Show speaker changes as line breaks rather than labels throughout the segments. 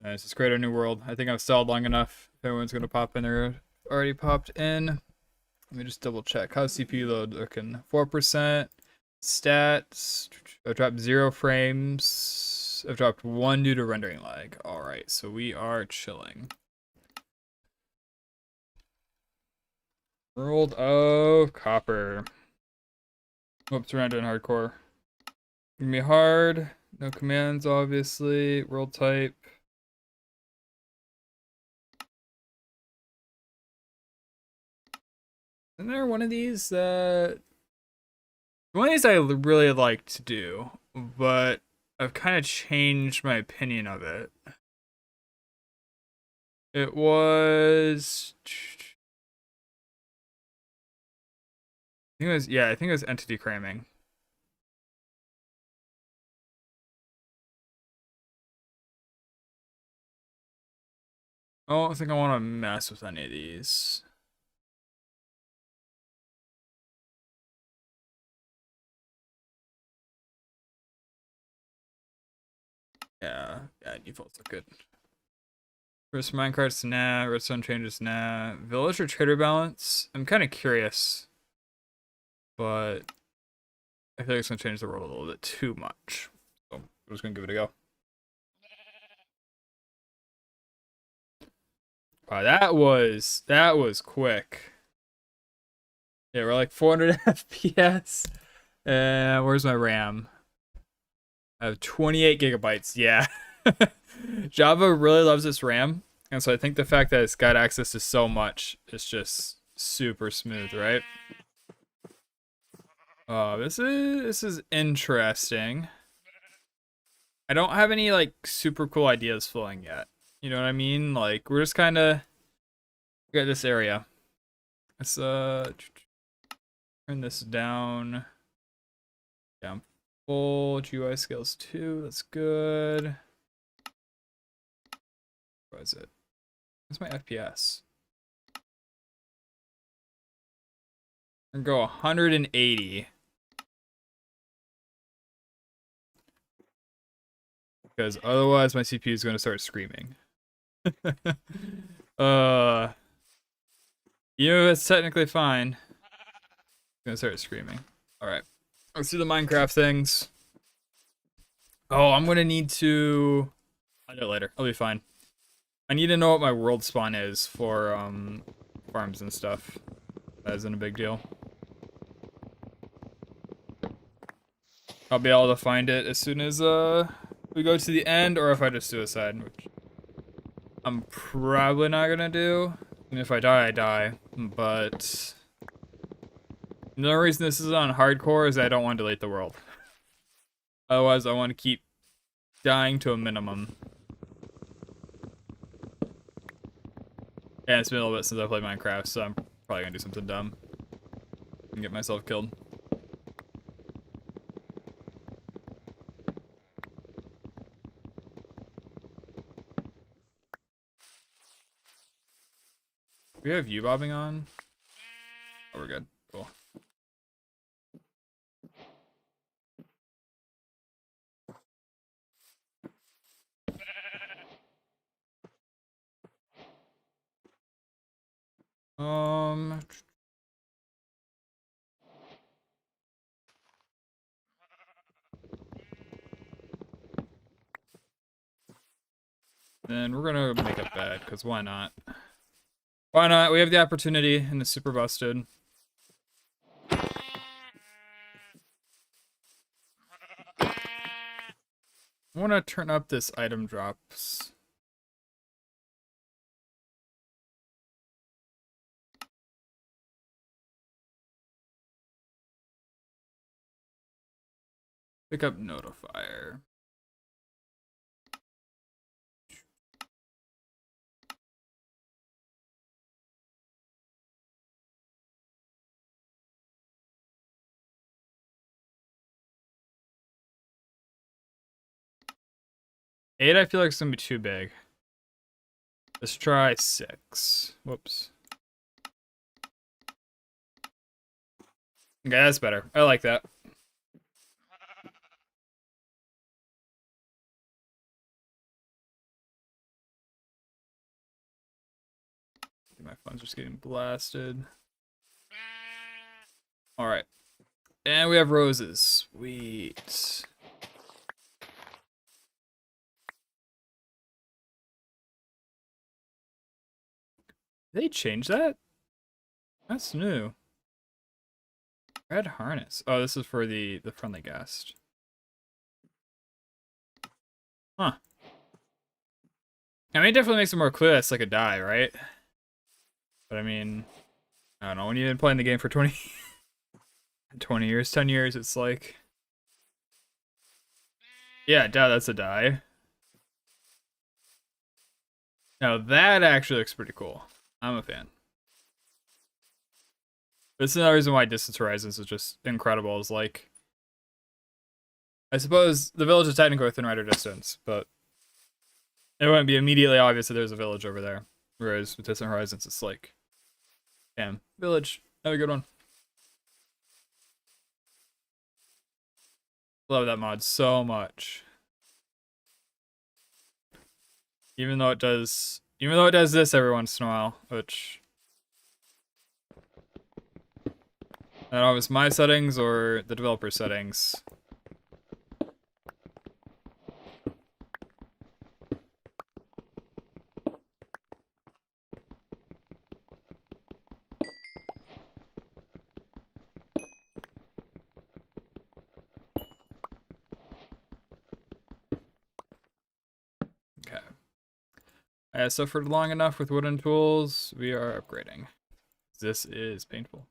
Nice, let's create a new world. I think I've stalled long enough. If everyone's gonna pop in, they're already popped in. Let me just double check. How's CPU load looking? 4%. Stats. I've dropped 0 frames. I've dropped 1 due to rendering lag. Alright, so we are chilling. World of Copper. Whoops, we're not doing hardcore. Gonna be hard. No commands, obviously. World type. Isn't there one of these that... One of these I really like to do, but I've kind of changed my opinion of it. It was... I think it was entity cramming. I don't think I want to mess with any of these. Yeah, defaults look good. First minecarts, nah. Redstone changes, nah. Village or trader balance? I'm kind of curious. But I feel like it's going to change the world a little bit too much. So I'm just going to give it a go. Wow, that was quick. Yeah, we're like 400 FPS. Where's my RAM? I have 28 gigabytes. Yeah. Java really loves its RAM. And so I think the fact that it's got access to so much is just super smooth, right? Oh, this is interesting. I don't have any like super cool ideas flowing yet. You know what I mean? Like we're just kind of got this area. Let's turn this down. Down full GUI scales 2. That's good. What is it? What's my FPS? I'm gonna go 180. Because otherwise my CPU is gonna start screaming. Even if it's technically fine, it's gonna start screaming. Alright. Let's do the Minecraft things. Oh, I'm gonna need to... I'll do it later. I'll be fine. I need to know what my world spawn is for farms and stuff. That isn't a big deal. I'll be able to find it as soon as we go to the end, or if I just suicide, which I'm probably not gonna do. And if I die, I die. But the reason this is on hardcore is I don't want to delete the world. Otherwise, I want to keep dying to a minimum. Yeah, it's been a little bit since I played Minecraft, so I'm probably gonna do something dumb and get myself killed. Do we have U-bobbing on? Oh, we're good. Cool. Then we're gonna make a bed, because why not? Why not? We have the opportunity, and it's super busted. I want to turn up this item drops. Pick up notifier. Eight, I feel like it's gonna be too big. Let's try 6. Whoops. Okay, that's better. I like that. My phone's just getting blasted. Alright. And we have roses. Sweet. Did they change that? That's new. Red harness. Oh, this is for the friendly guest. Huh. I mean, it definitely makes it more clear that's like a die, right? But I mean, I don't know. When you've been playing the game for 20 years, 10 years, it's like... Yeah, duh, that's a die. Now that actually looks pretty cool. I'm a fan. This is another reason why Distance Horizons is just incredible. Is like, I suppose the village is technically within rider distance, but it wouldn't be immediately obvious that there's a village over there. Whereas with Distant Horizons, it's like, damn, village, have a good one. Love that mod so much. Even though it does this every once in a while, which I don't know if it's my settings or the developer settings. Okay. I suffered long enough with wooden tools. We are upgrading. This is painful.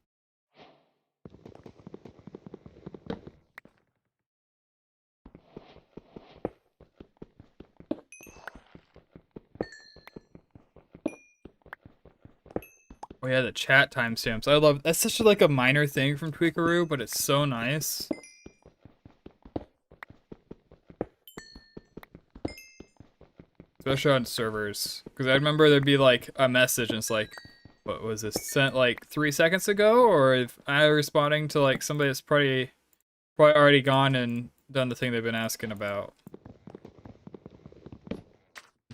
Oh yeah, the chat timestamps. I love that's such like a minor thing from Tweakeroo, but it's so nice. Especially on servers. Because I remember there'd be like a message and it's like, what was this? Sent like 3 seconds ago? Or if I responding to like somebody that's probably already gone and done the thing they've been asking about.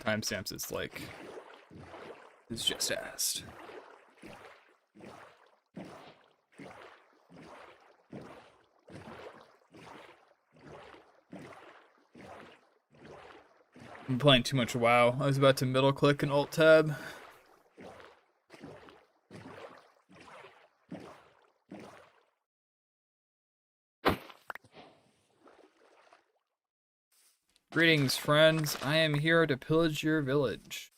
Timestamps, it's like, it's just asked. I'm playing too much WoW. I was about to middle click and alt tab. Greetings, friends. I am here to pillage your village.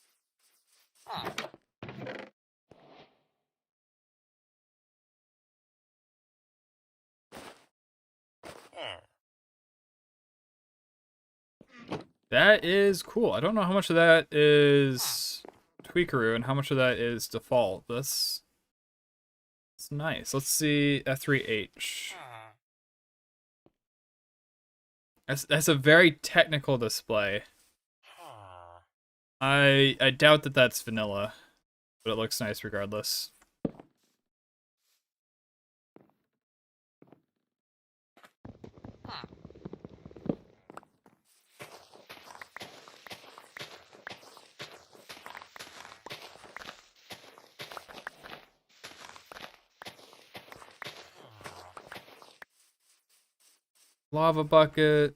That is cool. I don't know how much of that is Tweakeroo and how much of that is default. That's nice. Let's see F3H. That's a very technical display. I doubt that that's vanilla, but it looks nice regardless. Lava bucket.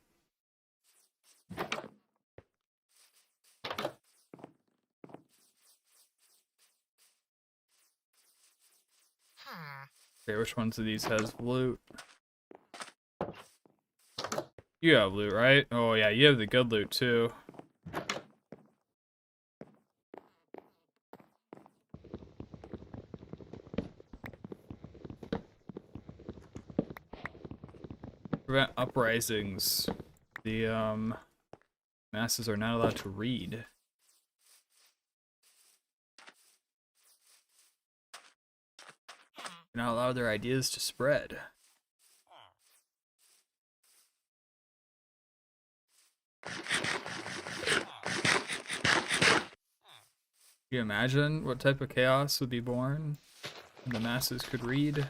Okay, which ones of these has loot? You have loot, right? Oh yeah, you have the good loot too. Prevent uprisings. The masses are not allowed to read. They're not allowed their ideas to spread. Can you imagine what type of chaos would be born when the masses could read?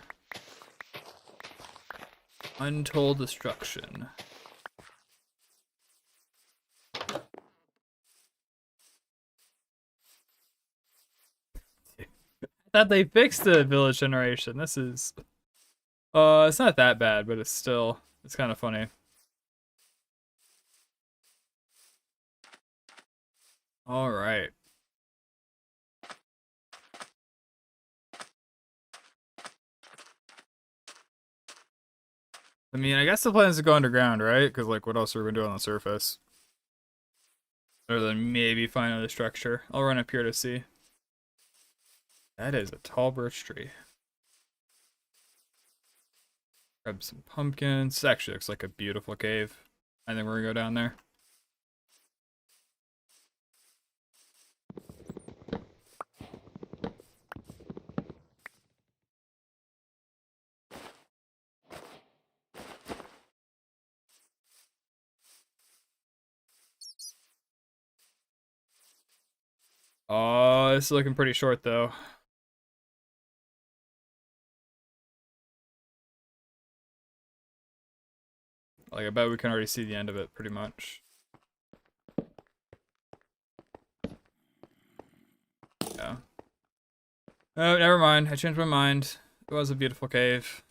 Untold destruction. thought they fixed the village generation. This is it's not that bad, but it's kind of funny. All right. I mean, I guess the plan is to go underground, right? Because, like, what else are we gonna do on the surface? Other than maybe find another structure. I'll run up here to see. That is a tall birch tree. Grab some pumpkins. This actually looks like a beautiful cave. I think we're gonna go down there. Oh, this is looking pretty short, though. Like, I bet we can already see the end of it, pretty much. Yeah. Oh, never mind. I changed my mind. It was a beautiful cave.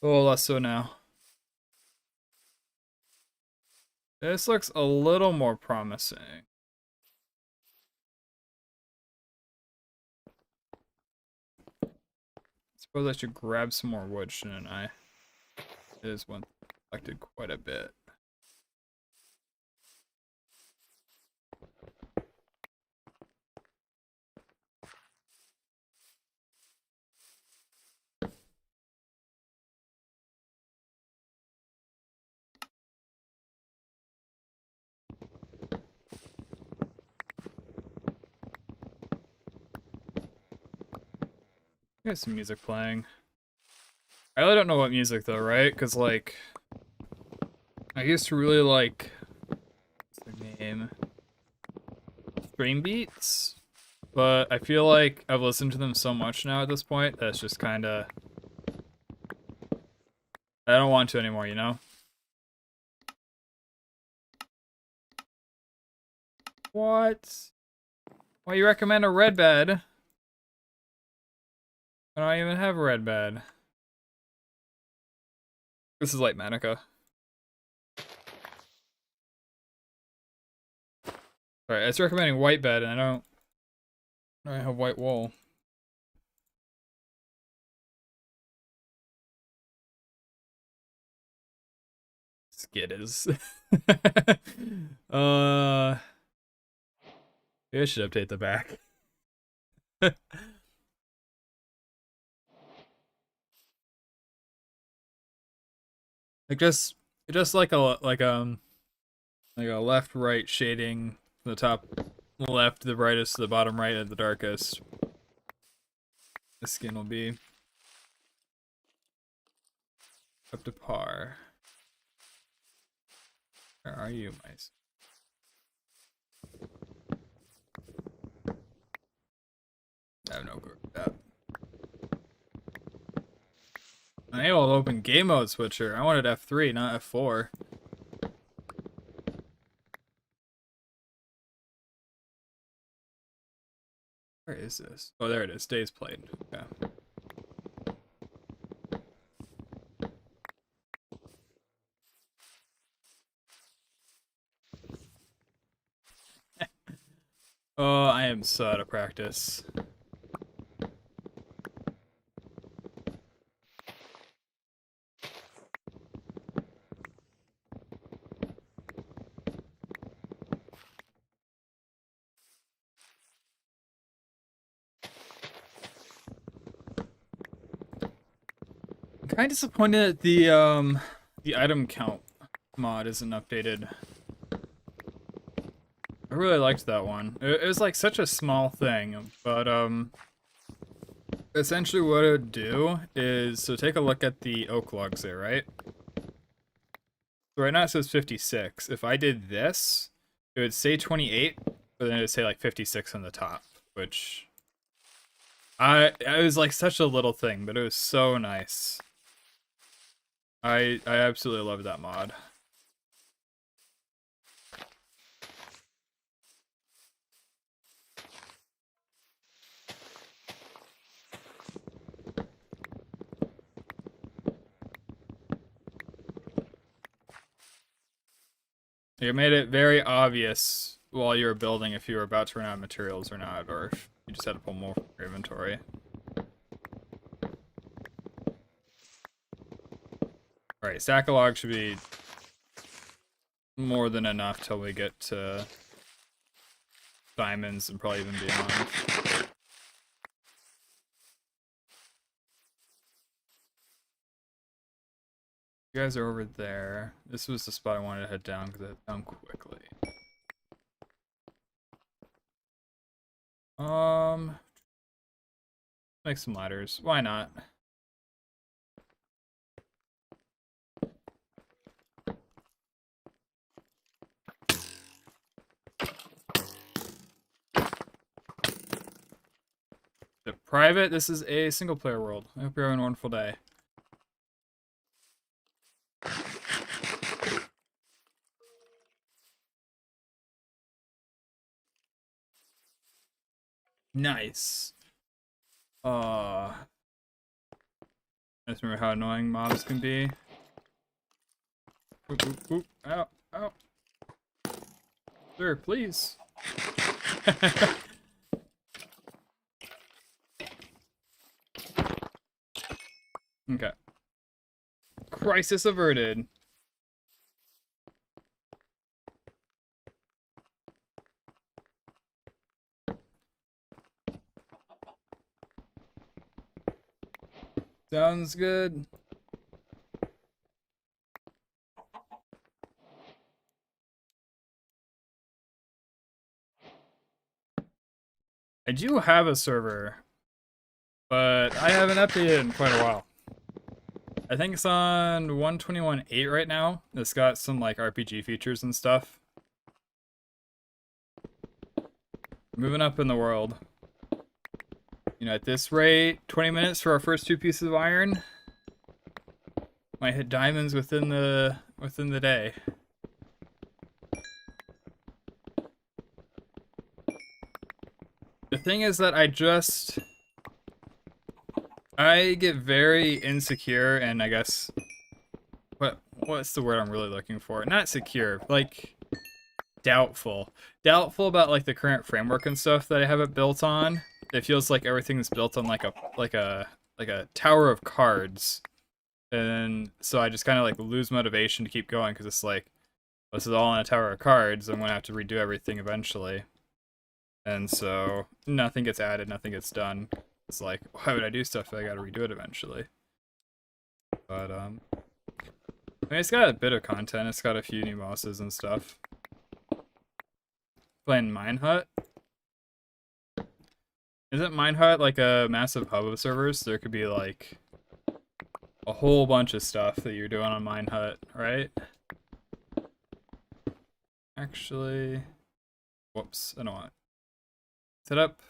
Oh, less so now. This looks a little more promising. Suppose I should grab some more wood, shouldn't I? It is one collected quite a bit. There's some music playing. I really don't know what music though, right? Because like, I used to really like, what's the name? Stream beats, but I feel like I've listened to them so much now at this point that's just kind of, I don't want to anymore, you know? What? Why you recommend a red bed? I don't even have a red bed. This is like Manica. Alright, it's recommending white bed, and I don't have white wool. Skid is. Maybe I should update the back. Like just like a left right shading from the top left, the brightest to the bottom right, and the darkest. The skin will be up to par. Where are you, mice? I have no clue about that. I'm able to open game mode switcher. I wanted F3, not F4. Where is this? Oh, there it is. Days played. Okay. Oh, I am so out of practice. I'm kind of disappointed that the item count mod isn't updated. I really liked that one. It was like such a small thing, but essentially what it would do is, so take a look at the oak logs there, right? So right now it says 56. If I did this, it would say 28, but then it would say like 56 on the top, which it was like such a little thing, but it was so nice. I absolutely love that mod. You made it very obvious while you were building if you were about to run out of materials or not, or if you just had to pull more from your inventory. Alright, stack of logs should be more than enough till we get to diamonds and probably even beyond. You guys are over there. This was the spot I wanted to head down because I head down quickly. Make some ladders. Why not? The private, this is a single player world. I hope you're having a wonderful day. Nice. I just remember how annoying mobs can be. Oop, oop, oop. Ow, ow. Sir, please. Okay. Crisis averted. Sounds good. I do have a server, but I haven't updated in quite a while. I think it's on 121.8 right now. It's got some like RPG features and stuff. Moving up in the world. You know, at this rate, 20 minutes for our first 2 pieces of iron. Might hit diamonds within the day. The thing is that I get very insecure and I guess what's the word I'm really looking for? Not secure, like doubtful. Doubtful about like the current framework and stuff that I have it built on. It feels like everything's built on like a tower of cards. And so I just kind of like lose motivation to keep going because it's like, this is all on a tower of cards. I'm gonna have to redo everything eventually. And so nothing gets added, nothing gets done. It's like, why would I do stuff if I gotta redo it eventually? But, I mean, it's got a bit of content. It's got a few new bosses and stuff. Playing Minehut. Isn't Minehut like a massive hub of servers? There could be like a whole bunch of stuff that you're doing on Minehut, right? Actually, whoops, I don't want it. Set up.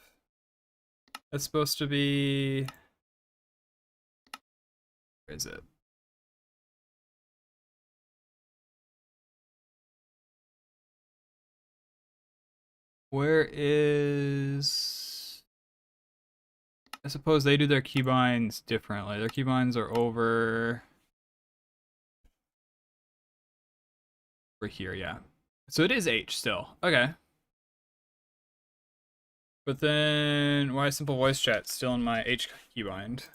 It's supposed to be. Where is it? Where is. I suppose they do their keybinds differently. Their keybinds are over here, yeah. So it is H still. Okay. But then why is simple voice chat still in my H keybind?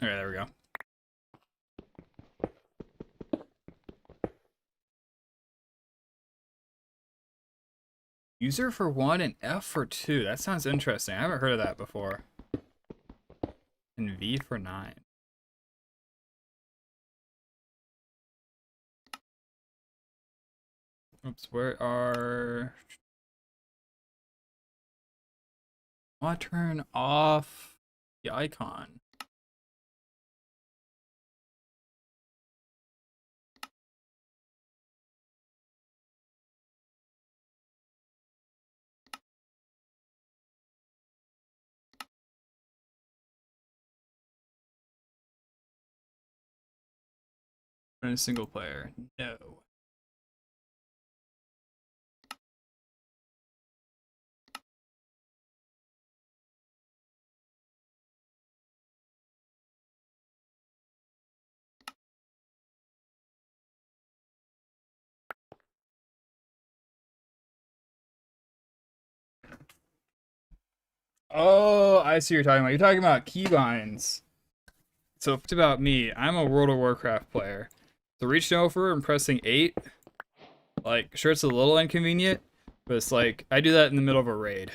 Okay, there we go. User for 1 and F for 2. That sounds interesting. I haven't heard of that before. And V for 9. Oops, where are... I want to turn off the icon. Run a single player. No. Oh, I see what you're talking about. You're talking about keybinds. So it's about me. I'm a World of Warcraft player. So reaching over and pressing 8, like, sure, it's a little inconvenient, but it's like, I do that in the middle of a raid.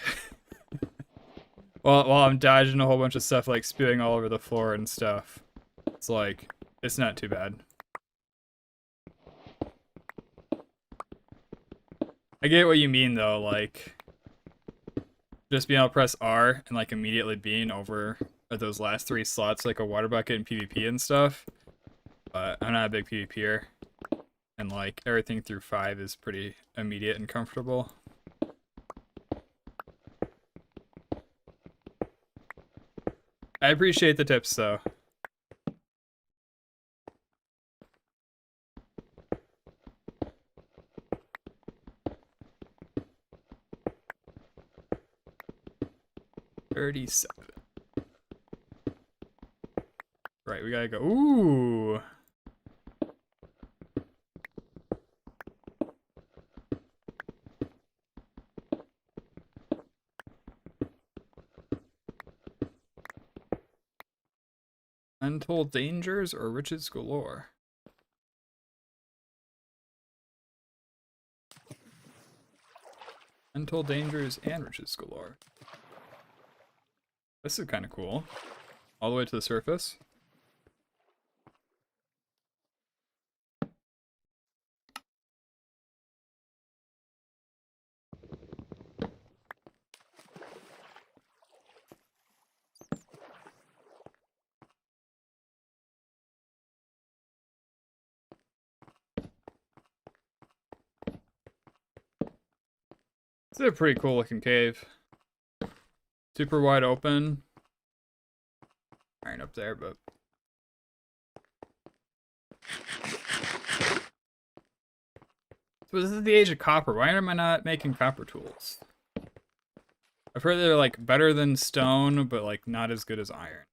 while I'm dodging a whole bunch of stuff, like spewing all over the floor and stuff. It's like, it's not too bad. I get what you mean, though, like, just being able to press R and, like, immediately being over at those last 3 slots, like a water bucket and PvP and stuff. But I'm not a big PvPer. And, like, everything through 5 is pretty immediate and comfortable. I appreciate the tips, though. $37. Right, we gotta go. Ooh. Untold dangers or riches galore? Untold dangers and riches galore. This is kind of cool. All the way to the surface. It's a pretty cool looking cave. Super wide open. Iron up there, but... So this is the age of copper. Why am I not making copper tools? I've heard they're like better than stone, but like not as good as iron.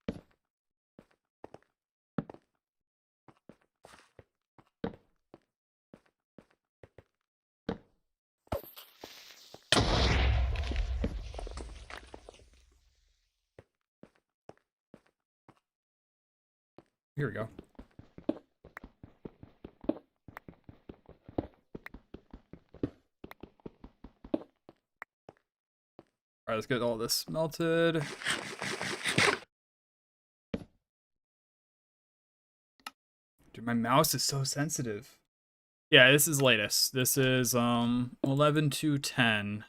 Here we go. Alright, let's get all this melted. Dude, my mouse is so sensitive. Yeah, this is latest. This is 11 to 10.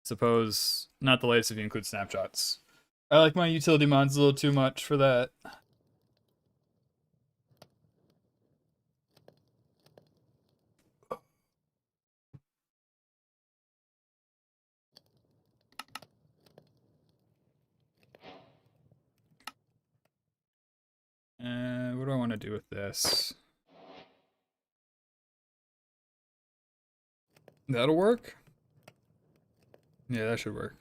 Suppose not the latest if you include snapshots. I like my utility mods a little too much for that. And what do I want to do with this? That'll work? Yeah, that should work.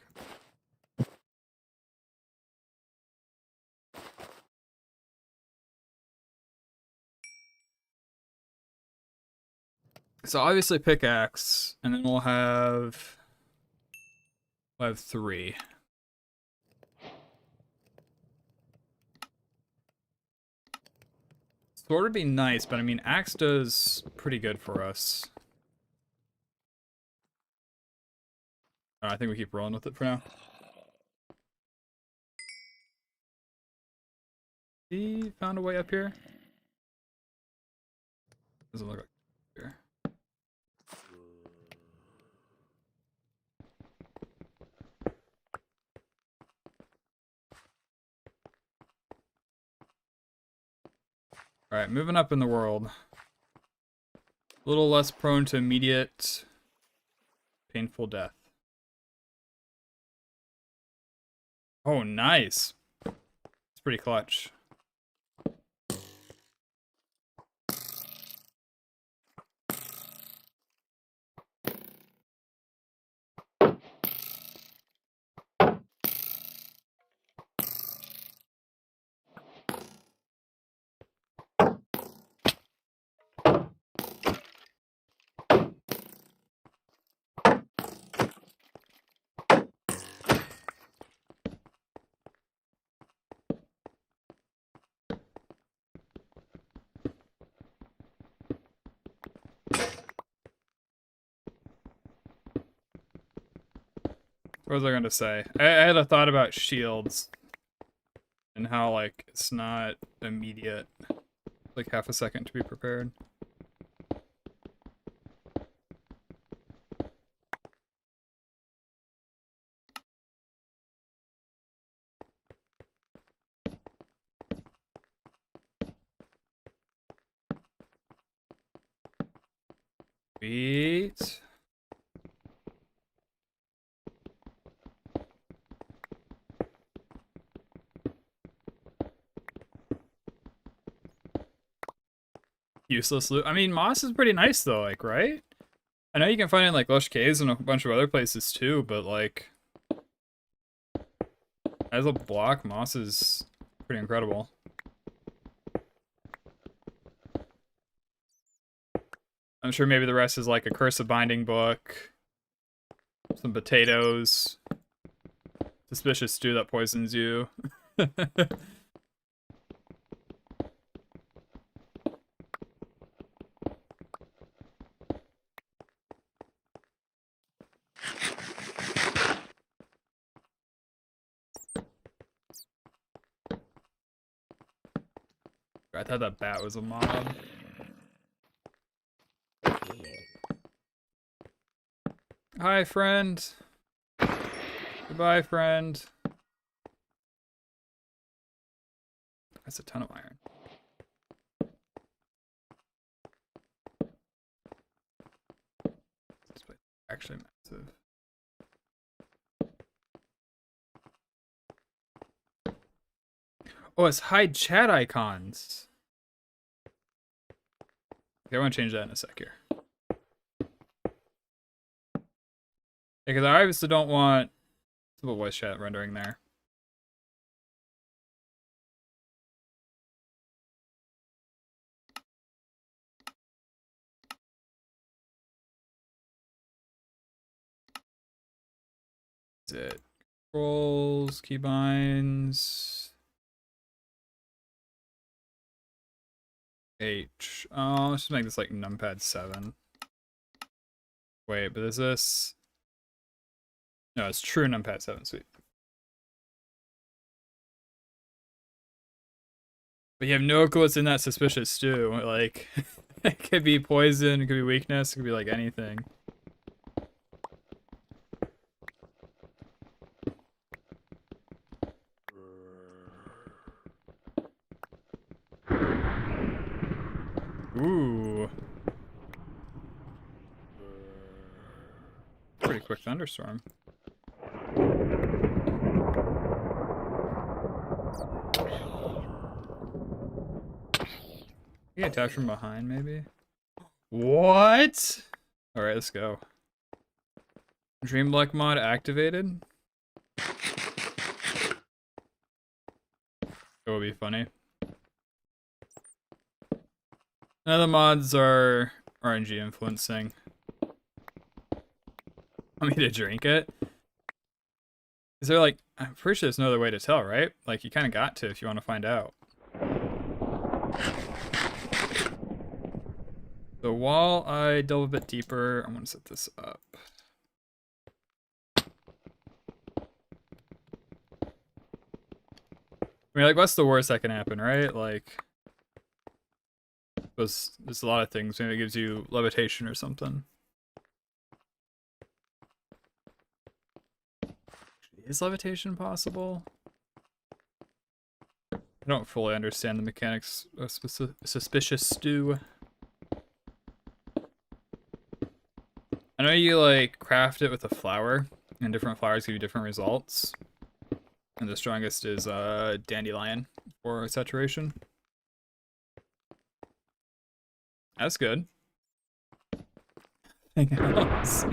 So obviously pickaxe, and then we'll have 3. Sword would be nice, but I mean axe does pretty good for us. I think we keep rolling with it for now. He found a way up here. Doesn't look like here. Alright, moving up in the world. A little less prone to immediate painful death. Oh, nice. It's pretty clutch. What was I gonna say? I had a thought about shields and how like it's not immediate, like half a second to be prepared. Sweet. Useless loot. I mean, moss is pretty nice though, like, right? I know you can find it in like lush caves and a bunch of other places too, but like as a block, moss is pretty incredible. I'm sure maybe the rest is like a Curse of Binding book, some potatoes, suspicious stew that poisons you. I thought that bat was a mob. Hi, friend. Goodbye, friend. That's a ton of iron. This place is actually massive. Oh, it's hide chat icons. Okay, I want to change that in a sec here. Because I obviously don't want simple voice chat rendering there. Is it controls, keybinds, H? Oh, let's just make this like numpad 7. Wait, but is this? No, it's true numpad 7. Sweet. But you have no clue what's in that suspicious stew. Like, it could be poison, it could be weakness, it could be like anything. Ooh. Pretty quick thunderstorm. You get attacked from behind, maybe? What? Alright, let's go. Dreamlock mod activated? That would be funny. None of the mods are RNG influencing. Want me to drink it? Is there like, I'm pretty sure there's no other way to tell, right? Like, you kind of got to if you want to find out. So while I delve a bit deeper, I'm gonna set this up. I mean, like, what's the worst that can happen, right? Like, there's a lot of things. Maybe it gives you levitation or something. Is levitation possible? I don't fully understand the mechanics of suspicious stew. I know you like craft it with a flower, and different flowers give you different results. And the strongest is dandelion for saturation. That's good. Anything else?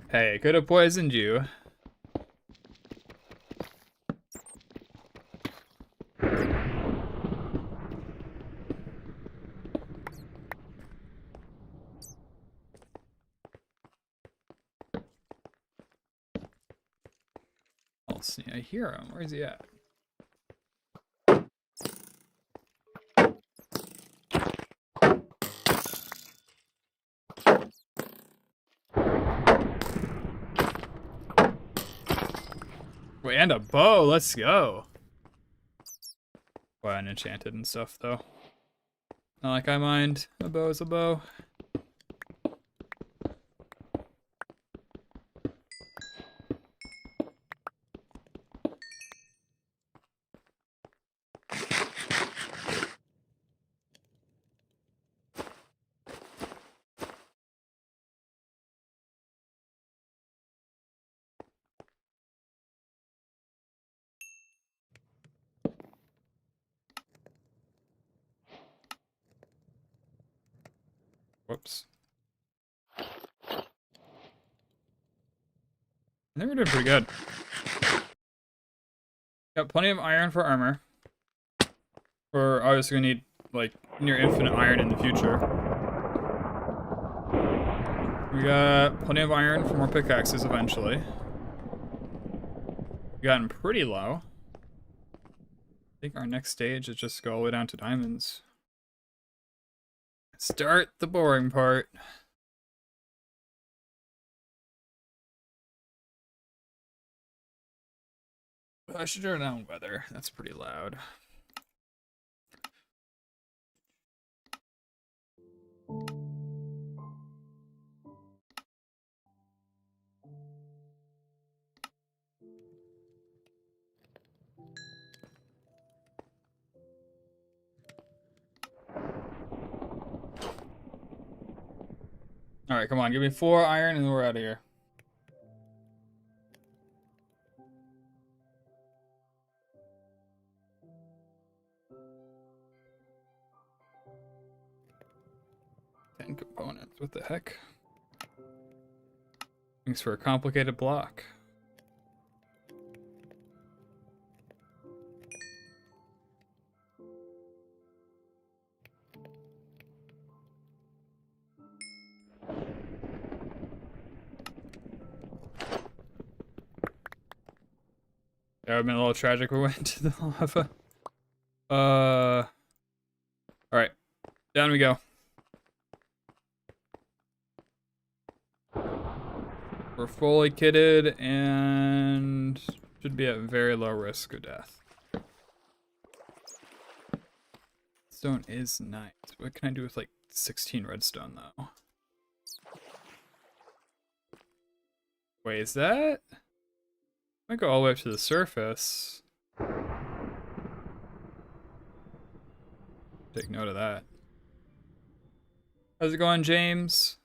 Hey, it could have poisoned you. I hear him. Where's he at? Wait, and a bow. Let's go. Well, unenchanted and stuff, though. Not like I mind. A bow is a bow. Whoops. I think we're doing pretty good. Got plenty of iron for armor. We're obviously gonna need, like, near infinite iron in the future. We got plenty of iron for more pickaxes eventually. We've gotten pretty low. I think our next stage is just go all the way down to diamonds. Start the boring part. I should turn down weather. That's pretty loud. Alright, come on. Give me 4 iron and then we're out of here. Components. What the heck? Thanks for a complicated block. That would have been a little tragic we went to the lava. Alright. Down we go. We're fully kitted and should be at very low risk of death. Stone is nice. What can I do with like 16 redstone though? Wait, is that? I go all the way up to the surface. Take note of that. How's it going, James?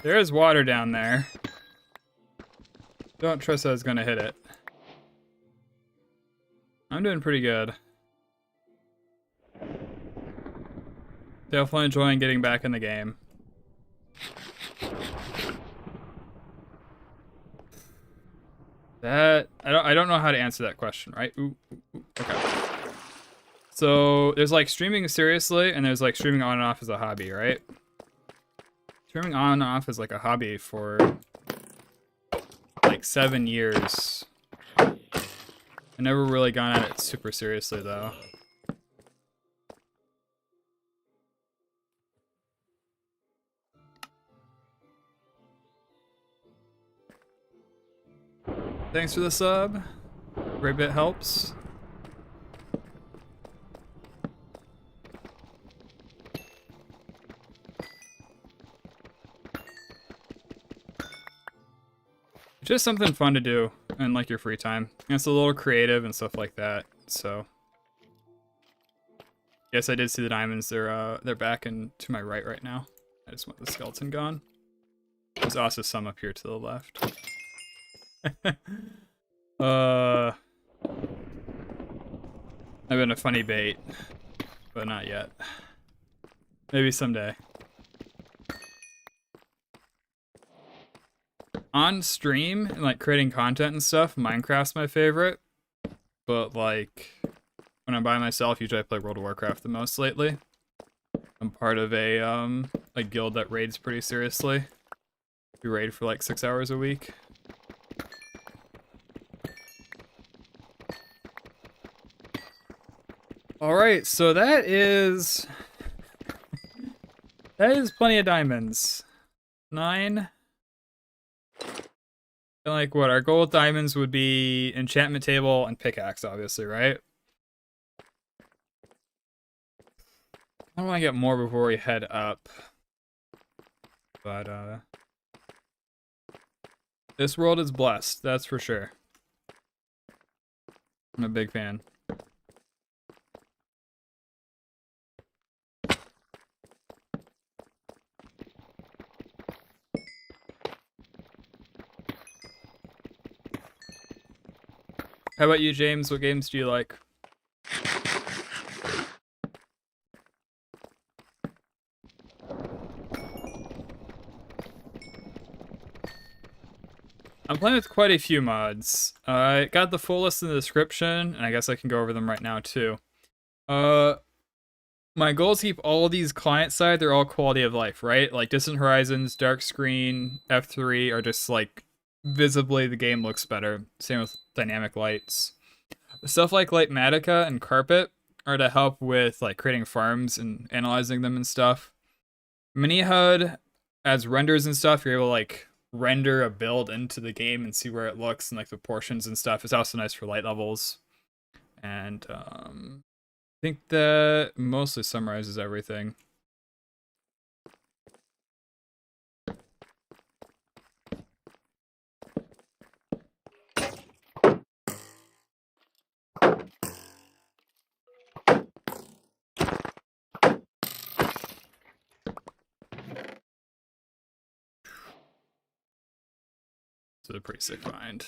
There's water down there. Don't trust I was gonna hit it. I'm doing pretty good. Definitely enjoying getting back in the game. That I don't know how to answer that question, right? Ooh, okay. So there's like streaming seriously, and there's like streaming on and off as a hobby, right? Streaming on and off is like a hobby for like 7 years. I never really gone at it super seriously though. Thanks for the sub. Great bit helps. Just something fun to do in like your free time. And it's a little creative and stuff like that. So yes, I did see the diamonds. They're back and to my right now. I just want the skeleton gone. There's also some up here to the left. I've been a funny bait, but not yet. Maybe someday. On stream and like creating content and stuff, Minecraft's my favorite. But like when I'm by myself, usually I play World of Warcraft the most lately. I'm part of a guild that raids pretty seriously. We raid for like 6 hours a week. All right, so that is plenty of diamonds. 9. And like what? Our goal with diamonds would be enchantment table and pickaxe, obviously, right? I want to get more before we head up. But this world is blessed, that's for sure. I'm a big fan. How about you, James? What games do you like? I'm playing with quite a few mods. I got the full list in the description, and I guess I can go over them right now too. My goal is to keep all of these client side, they're all quality of life, right? Like Distant Horizons, Dark Screen, F3 are just like visibly the game looks better. Same with dynamic lights. Stuff like Lightmatica and Carpet are to help with like creating farms and analyzing them and stuff. Mini HUD as renders and stuff, you're able to like render a build into the game and see where it looks and like the proportions and stuff. It's also nice for light levels. And I think that mostly summarizes everything. So a pretty sick find.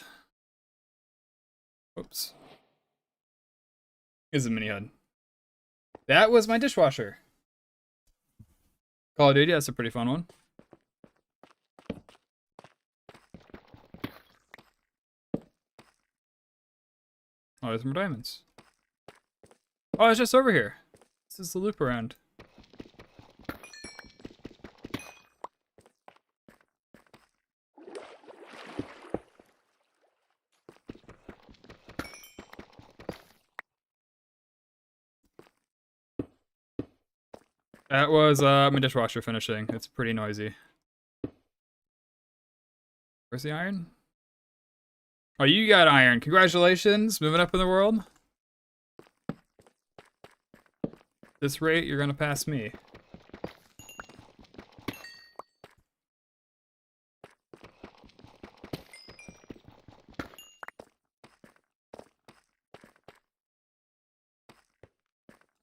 Oops. Here's a mini HUD. That was my dishwasher. Call of Duty, that's a pretty fun one. Oh, there's more diamonds. Oh, it's just over here. This is the loop around. That was my dishwasher finishing. It's pretty noisy. Where's the iron? Oh, you got iron. Congratulations. Moving up in the world. This rate, you're gonna pass me.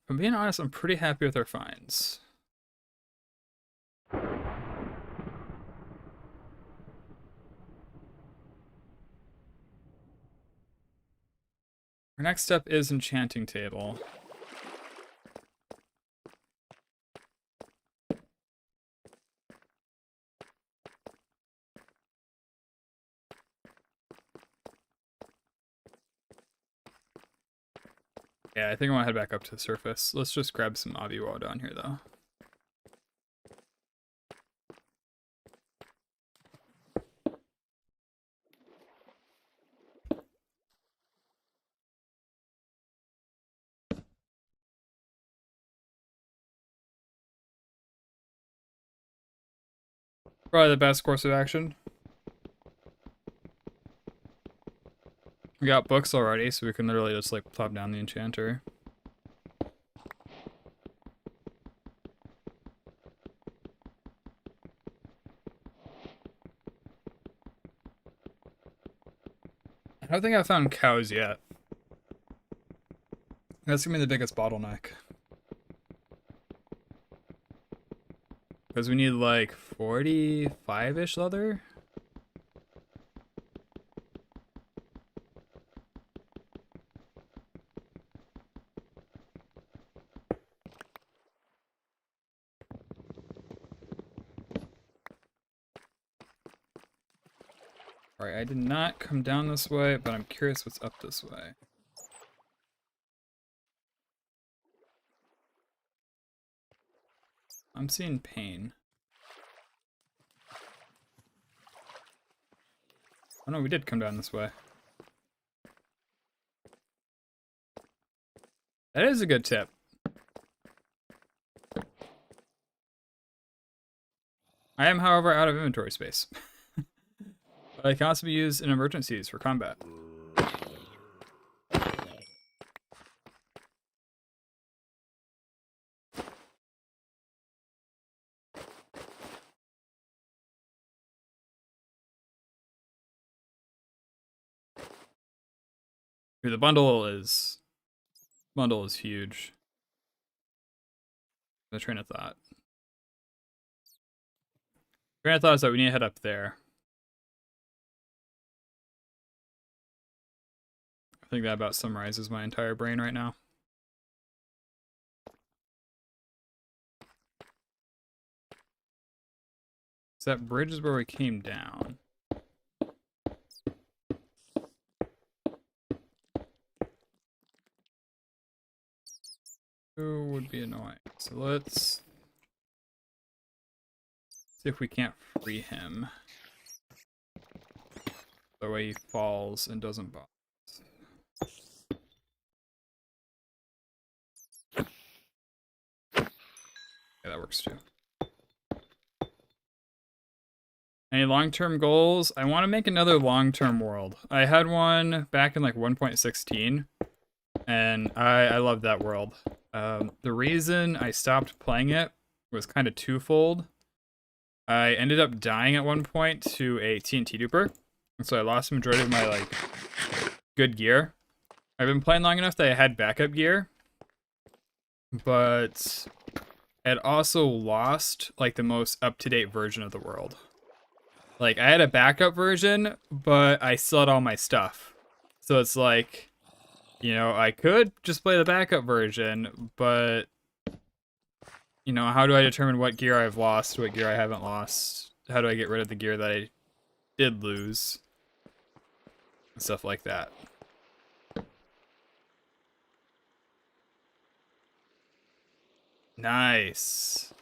If I'm being honest, I'm pretty happy with our finds. Our next step is enchanting table. Yeah, I think I want to head back up to the surface. Let's just grab some obby while down here, though. Probably the best course of action. We got books already, so we can literally just like plop down the enchanter. I don't think I found cows yet. That's gonna be the biggest bottleneck. Because we need like 45-ish leather. Alright, I did not come down this way, but I'm curious what's up this way. I'm seeing pain. Oh no, we did come down this way. That is a good tip. I am, however, out of inventory space. But I can also be used in emergencies for combat. The bundle is huge. The train of thought. Train of thought is that we need to head up there. I think that about summarizes my entire brain right now. So that bridge is where we came down. Who would be annoying? So let's see if we can't free him. The way he falls and doesn't bounce. Yeah, that works too. Any long-term goals? I want to make another long-term world. I had one back in like 1.16, and I loved that world. The reason I stopped playing it was kind of twofold. I ended up dying at one point to a TNT duper, and so I lost the majority of my like good gear. I've been playing long enough that I had backup gear, but I had also lost like the most up-to-date version of the world. Like, I had a backup version, but I still had all my stuff. So it's like, you know, I could just play the backup version, but, you know, how do I determine what gear I've lost, what gear I haven't lost? How do I get rid of the gear that I did lose? And stuff like that. Nice.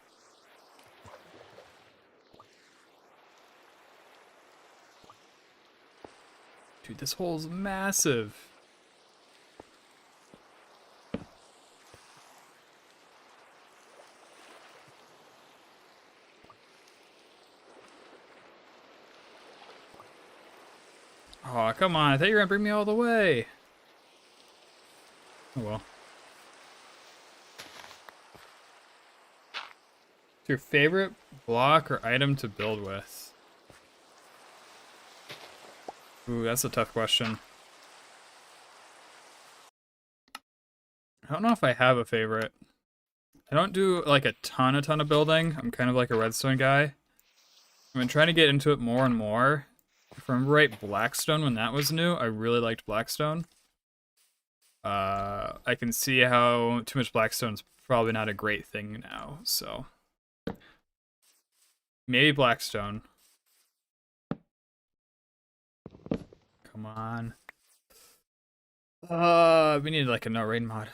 Dude, this hole's massive. Oh, come on. I thought you were gonna bring me all the way. Oh well. What's your favorite block or item to build with? Ooh, that's a tough question. I don't know if I have a favorite. I don't do like a ton of building. I'm kind of like a redstone guy. I've been trying to get into it more and more. If I remember right, Blackstone, when that was new, I really liked Blackstone. I can see how too much Blackstone's probably not a great thing now, so maybe Blackstone. Come on. We need like a no rain mod.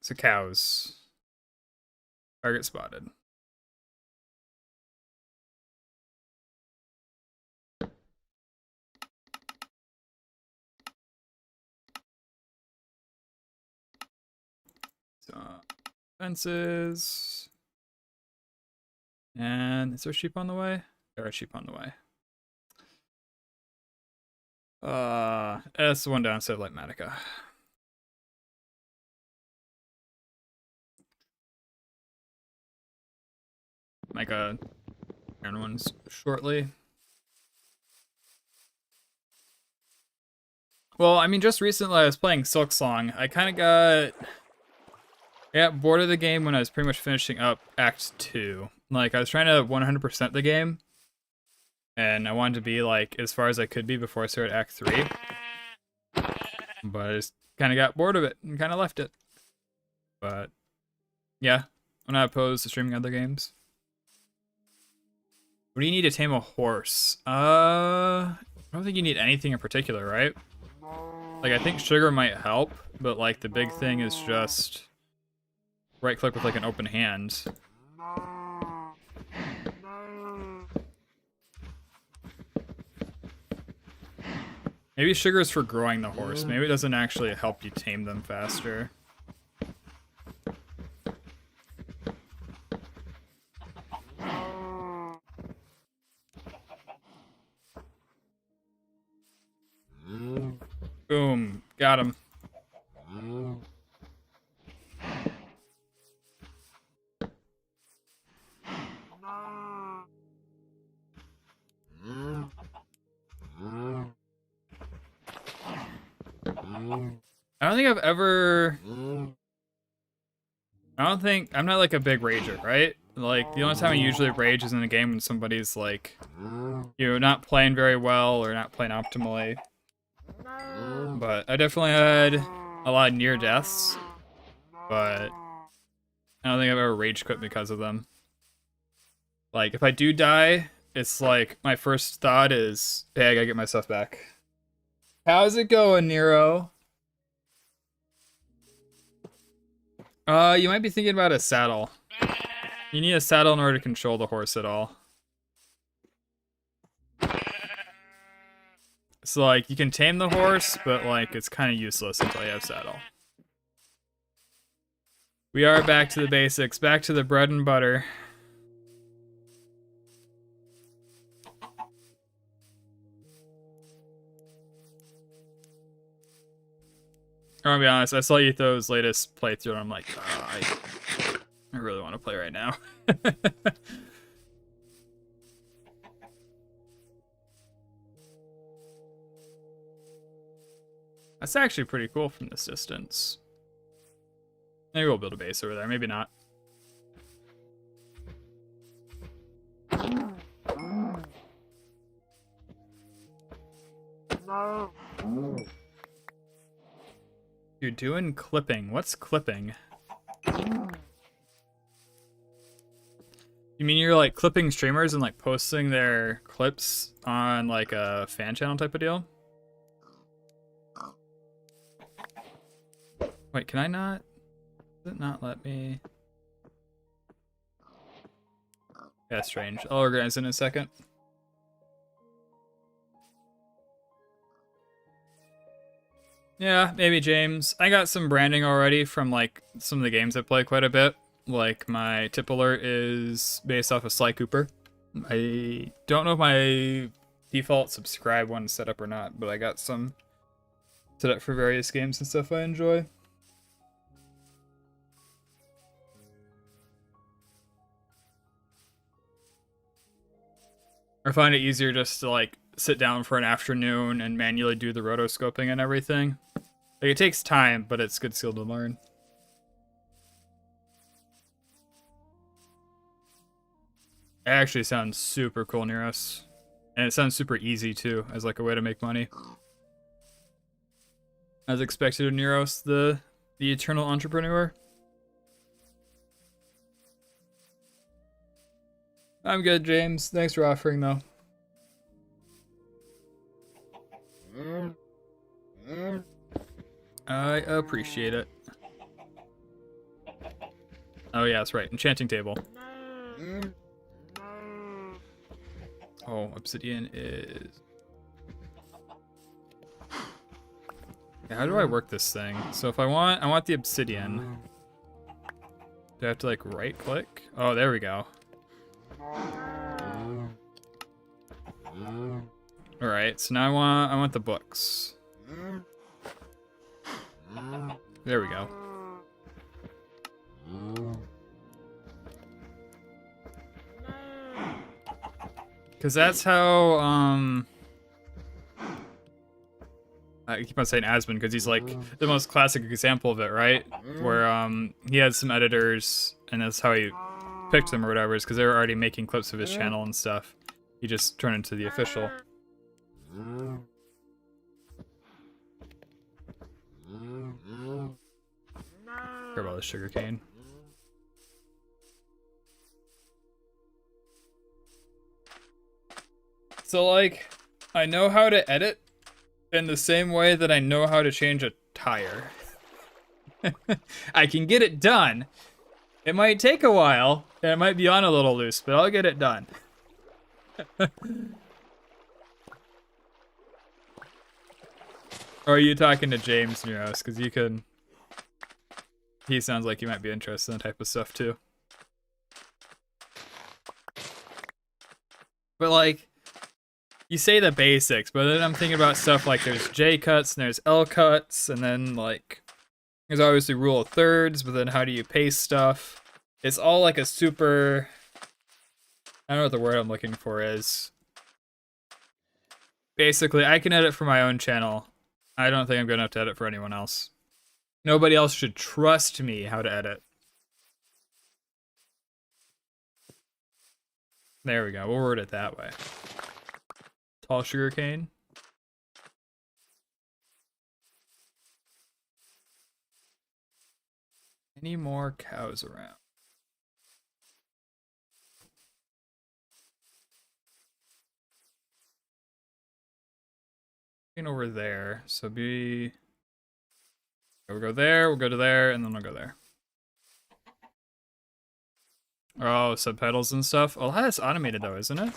So cows. Target spotted. So fences. And is there sheep on the way? There are sheep on the way. That's the one downside of Lightmatica. Like a iron ones shortly. Well, I mean, just recently I was playing Silksong. I kind of got bored of the game when I was pretty much finishing up Act 2. Like, I was trying to 100% the game, and I wanted to be, like, as far as I could be before I started Act 3. But I just kind of got bored of it and kind of left it. But, yeah, I'm not opposed to streaming other games. What do you need to tame a horse? I don't think you need anything in particular, right? Like, I think sugar might help, but, like, the big thing is just right-click with, like, an open hand. Maybe sugar's for growing the horse. Maybe it doesn't actually help you tame them faster. Boom. Got him. I don't think I've ever... I'm not like a big rager, right? Like, the only time I usually rage is in a game when somebody's like, you know, not playing very well or not playing optimally. But I definitely had a lot of near deaths, but I don't think I've ever rage quit because of them. Like, if I do die, it's like, my first thought is, hey, I gotta get my stuff back. How's it going, Nero? You might be thinking about a saddle. You need a saddle in order to control the horse at all. So, like, you can tame the horse, but, like, it's kind of useless until you have saddle. We are back to the basics, back to the bread and butter. I'm gonna be honest, I saw Etho's latest playthrough and I'm like, oh, I really want to play right now. That's actually pretty cool from this distance. Maybe we'll build a base over there, maybe not. You're doing clipping. What's clipping? You mean you're like clipping streamers and like posting their clips on like a fan channel type of deal? Wait, can I not? Does it not let me? Yeah, strange. I'll organize it in a second. Yeah, maybe James. I got some branding already from like some of the games I play quite a bit. Like my tip alert is based off of Sly Cooper. I don't know if my default subscribe one is set up or not, but I got some set up for various games and stuff I enjoy. I find it easier just to like sit down for an afternoon and manually do the rotoscoping and everything. Like, it takes time, but it's good skill to learn. It actually sounds super cool, Neros. And it sounds super easy, too, as like a way to make money. As expected of Neros, the eternal entrepreneur. I'm good, James. Thanks for offering, though. I appreciate it. Oh yeah, that's right. Enchanting table. Oh, obsidian is... Yeah, how do I work this thing? So if I want the obsidian. Do I have to like right click? Oh, there we go. Alright, so now I want the books. There we go. Because that's how, I keep on saying Aspen because he's like the most classic example of it, right? Where he had some editors and that's how he picked them or whatever, is because they were already making clips of his channel and stuff. He just turned into the official. Care about the sugarcane. So like, I know how to edit in the same way that I know how to change a tire. I can get it done. It might take a while, and it might be on a little loose, but I'll get it done. Or are you talking to James Neros? Because you can. He sounds like you might be interested in that type of stuff too. But like, you say the basics, but then I'm thinking about stuff like there's J cuts and there's L cuts, and then like there's obviously rule of thirds, but then how do you paste stuff? It's all like a super. I don't know what the word I'm looking for is. Basically, I can edit for my own channel. I don't think I'm good enough to edit for anyone else. Nobody else should trust me how to edit. There we go. We'll word it that way. Tall sugarcane. Any more cows around? Over there. So be. We'll go there, we'll go to there, and then we'll go there. Oh, subtitles and stuff. A lot of that's automated though, isn't it?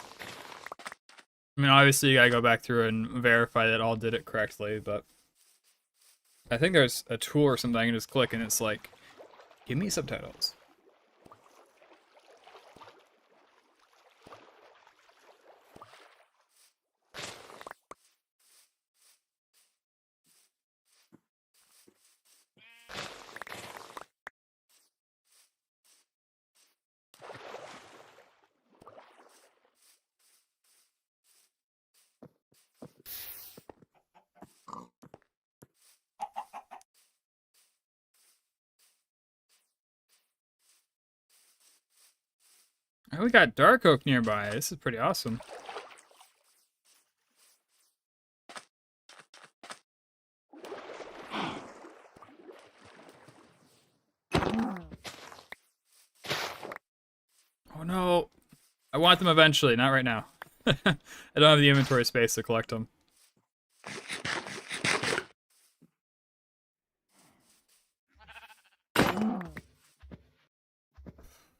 I mean, obviously you gotta go back through and verify that all did it correctly, but I think there's a tool or something I can just click and it's like, give me subtitles. Oh, we got dark oak nearby. This is pretty awesome. Oh no. I want them eventually, not right now. I don't have the inventory space to collect them.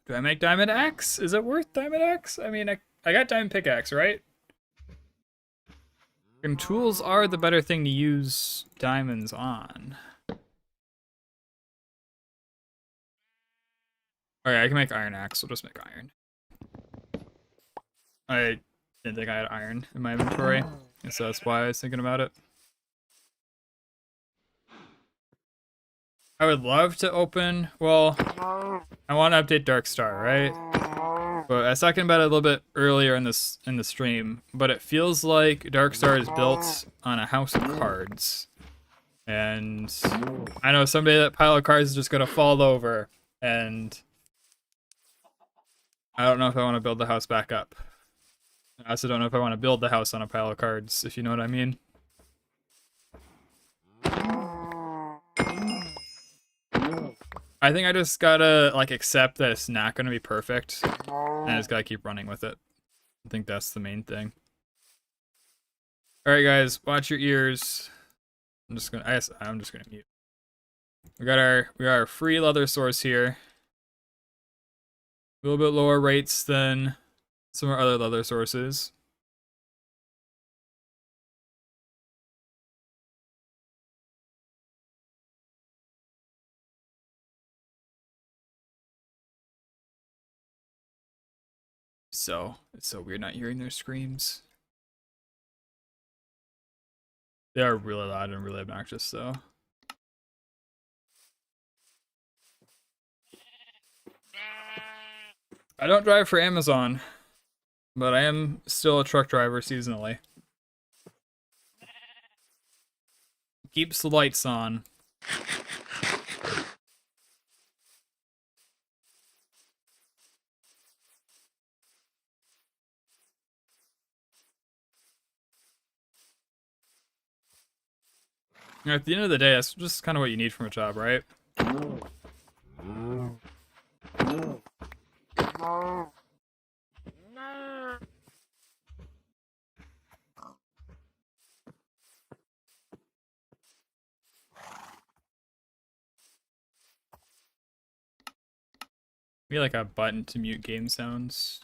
Do I make diamond axe? Is it worth diamond axe? I mean, I got diamond pickaxe, right? And tools are the better thing to use diamonds on. Alright, I can make iron axe. We'll just make iron. I didn't think I had iron in my inventory, so that's why I was thinking about it. I would love to open, well, I want to update Darkstar, right? But I was talking about it a little bit earlier in the stream, but it feels like Darkstar is built on a house of cards. And I know someday that pile of cards is just gonna fall over, and I don't know if I want to build the house back up. I also don't know if I want to build the house on a pile of cards, if you know what I mean. I think I just gotta like accept that it's not gonna be perfect, and I just gotta keep running with it. I think that's the main thing. All right, guys, watch your ears. I'm just gonna mute. We got our free leather source here. A little bit lower rates than some of our other leather sources. So it's so weird not hearing their screams. They are really loud and really obnoxious, though. I don't drive for Amazon, but I am still a truck driver seasonally. Keeps the lights on. You know, at the end of the day, that's just kind of what you need from a job, right? Maybe like a button to mute game sounds.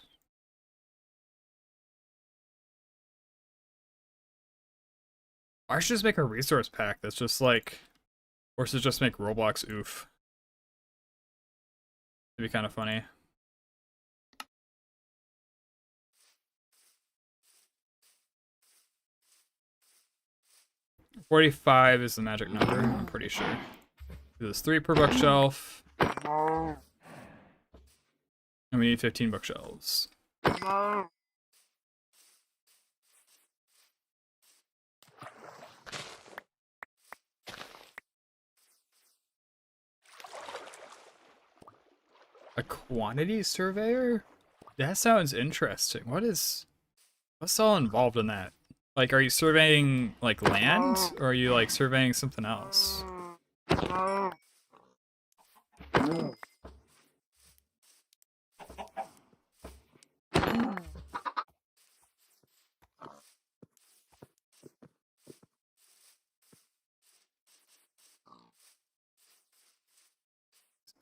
I should just make a resource pack that's just like, or should just make Roblox oof. It'd be kind of funny. $45 is the magic number, I'm pretty sure. There's 3 per bookshelf. And we need 15 bookshelves. A quantity surveyor? That sounds interesting. What's all involved in that? Like, are you surveying, like, land? Or are you, like, surveying something else?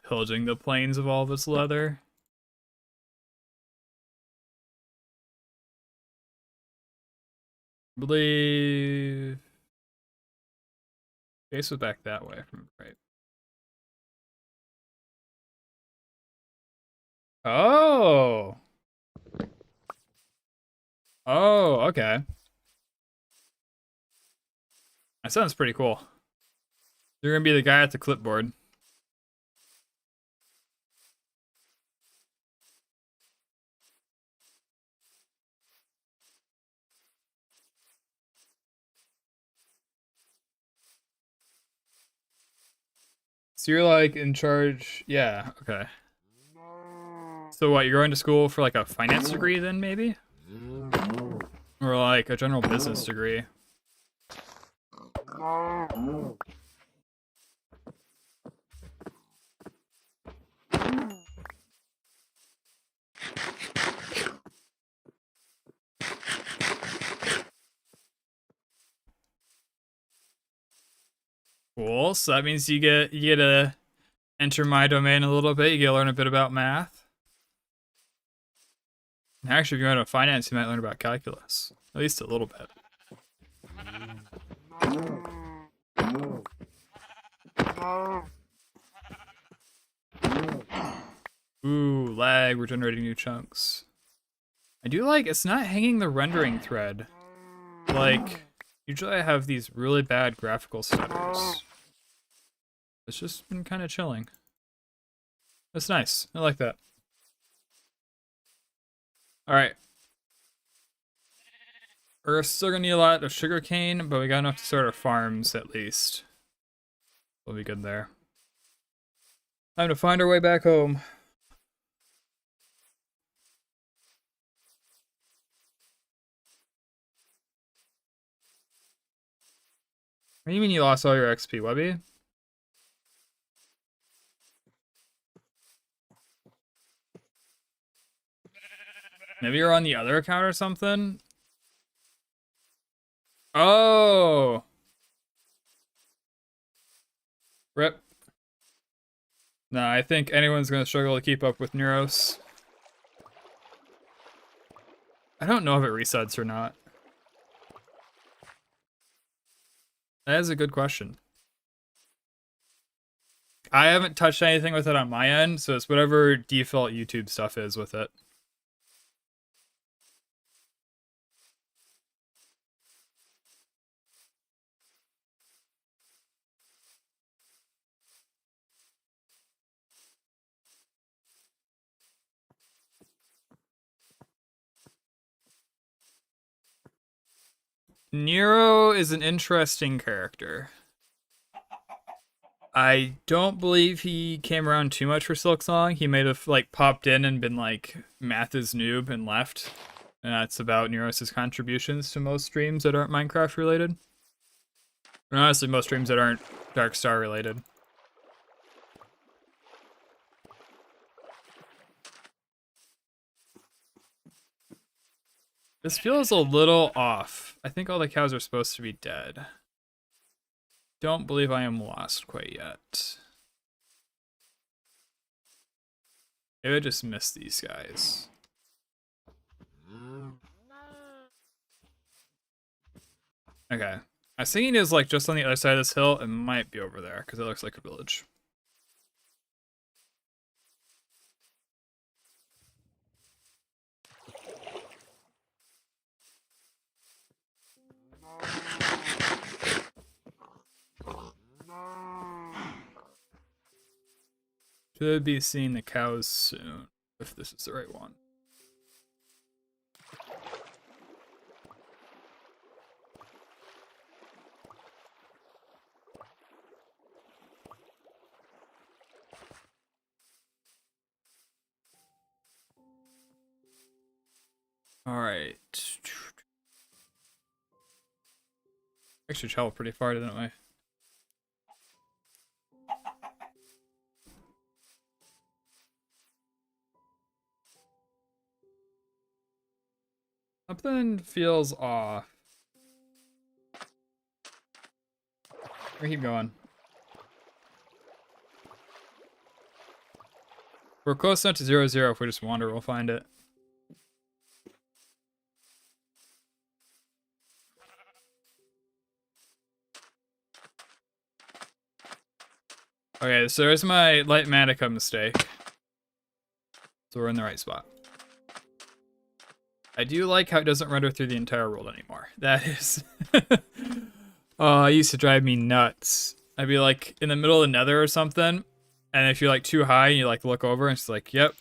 Pillaging the plains of all of its leather. I believe base was back that way from right. Oh. Oh, okay. That sounds pretty cool. You're gonna be the guy at the clipboard. So you're like in charge. Yeah, okay. So what, you're going to school for like a finance degree then maybe? Or like a general business degree? Cool. So that means you get to enter my domain a little bit. You get to learn a bit about math. Actually, if you're going to finance, you might learn about calculus. At least a little bit. Ooh, lag. We're generating new chunks. I do like, it's not hanging the rendering thread. Like, usually I have these really bad graphical stutters. It's just been kind of chilling. That's nice. I like that. Alright. We're still gonna need a lot of sugarcane, but we got enough to start our farms at least. We'll be good there. Time to find our way back home. What do you mean you lost all your XP, Webby? Maybe you're on the other account or something? Oh! Rip. Nah, I think anyone's gonna struggle to keep up with Neuros. I don't know if it resets or not. That is a good question. I haven't touched anything with it on my end, so it's whatever default YouTube stuff is with it. Nero is an interesting character. I don't believe he came around too much for Silksong. He might have like popped in and been like math is noob and left. And that's about Neros' contributions to most streams that aren't Minecraft related. And honestly, most streams that aren't Darkstar related. This feels a little off. I think all the cows are supposed to be dead. Don't believe I am lost quite yet. Maybe I just missed these guys. Okay. I was thinking it was like just on the other side of this hill. It might be over there because it looks like a village. Should be seeing the cows soon, if this is the right one. All right. Actually traveled pretty far, didn't we? Something feels off. We keep going. We're close enough to 0-0. If we just wander, we'll find it. Okay, so there's my light Manica mistake. So we're in the right spot. I do like how it doesn't render through the entire world anymore. That is... Oh, it used to drive me nuts. I'd be like in the middle of the nether or something, and if you're like too high, you like look over and it's like, yep,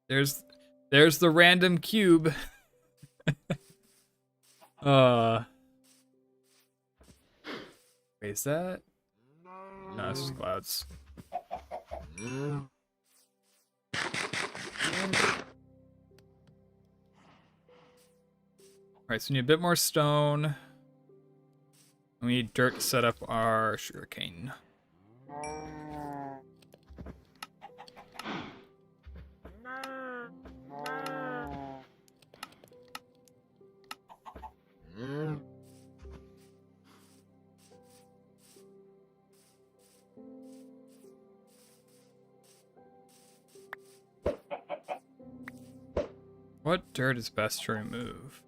there's the random cube. Wait, is that? No, it's just clouds. Alright, so we need a bit more stone. We need dirt to set up our sugarcane. What dirt is best to remove?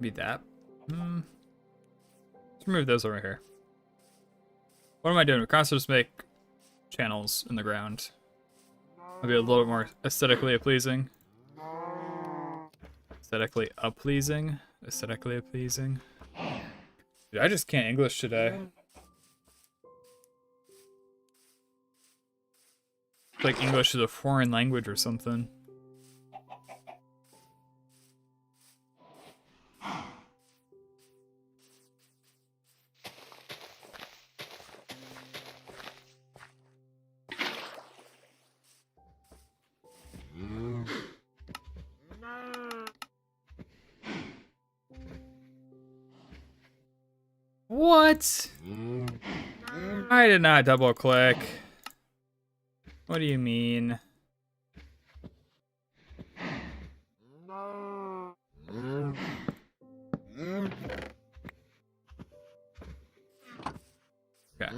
Be that? Let's remove those over here. What am I doing? We constantly just make channels in the ground. I'll be a little bit more aesthetically pleasing. Aesthetically pleasing. Aesthetically pleasing. Dude, I just can't English today. It's like English is a foreign language or something. What? I did not double click. What do you mean? Okay.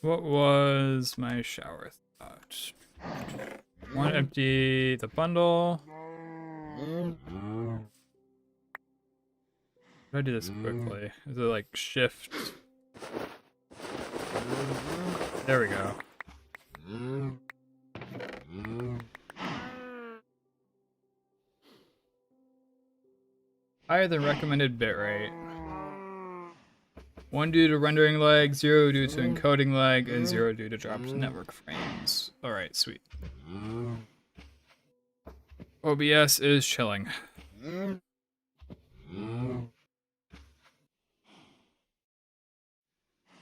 What was my shower thought? Want to empty the bundle. How do I do this quickly? Is it like shift? There we go. Higher than recommended bitrate. 1 due to rendering lag, 0 due to encoding lag, and 0 due to dropped network frames. Alright, sweet. OBS is chilling.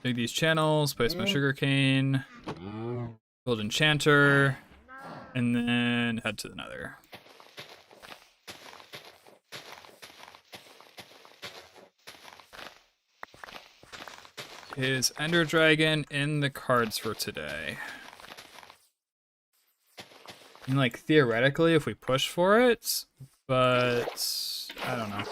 Take these channels, place my sugarcane, build enchanter, and then head to the nether. is Ender Dragon in the cards for today? I mean, like, theoretically, if we push for it, but I don't know.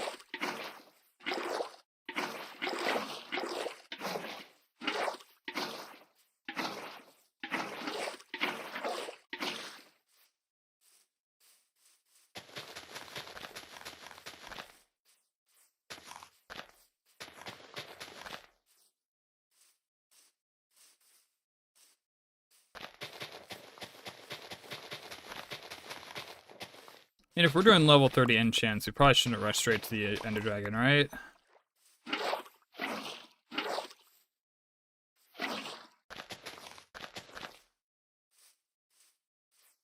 And if we're doing level 30 enchants, we probably shouldn't rush straight to the Ender Dragon, right?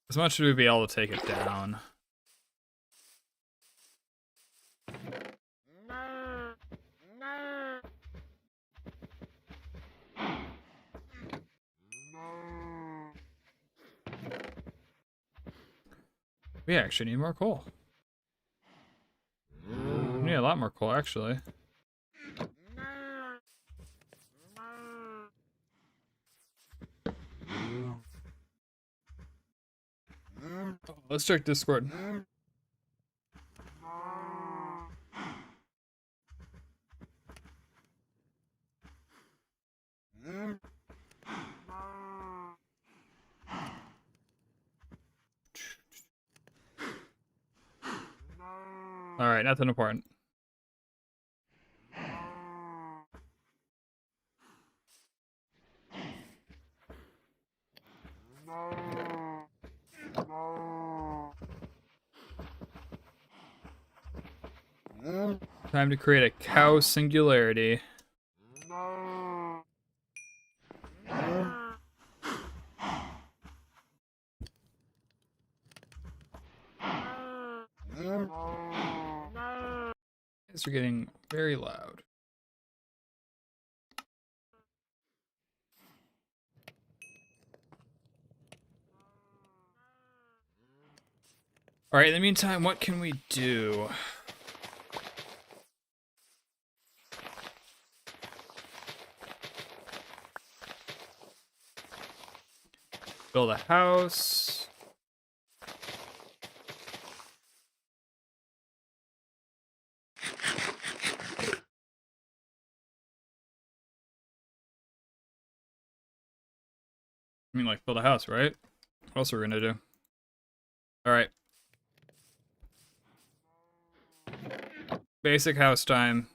As much as we'd be able to take it down. We actually need more coal. We need a lot more coal, actually. Let's check Discord. Alright, nothing important. Time to create a cow singularity. These are getting very loud. Alright, in the meantime, what can we do? Build a house. I mean, like, build a house, right? What else are we gonna do? Alright. Basic house time.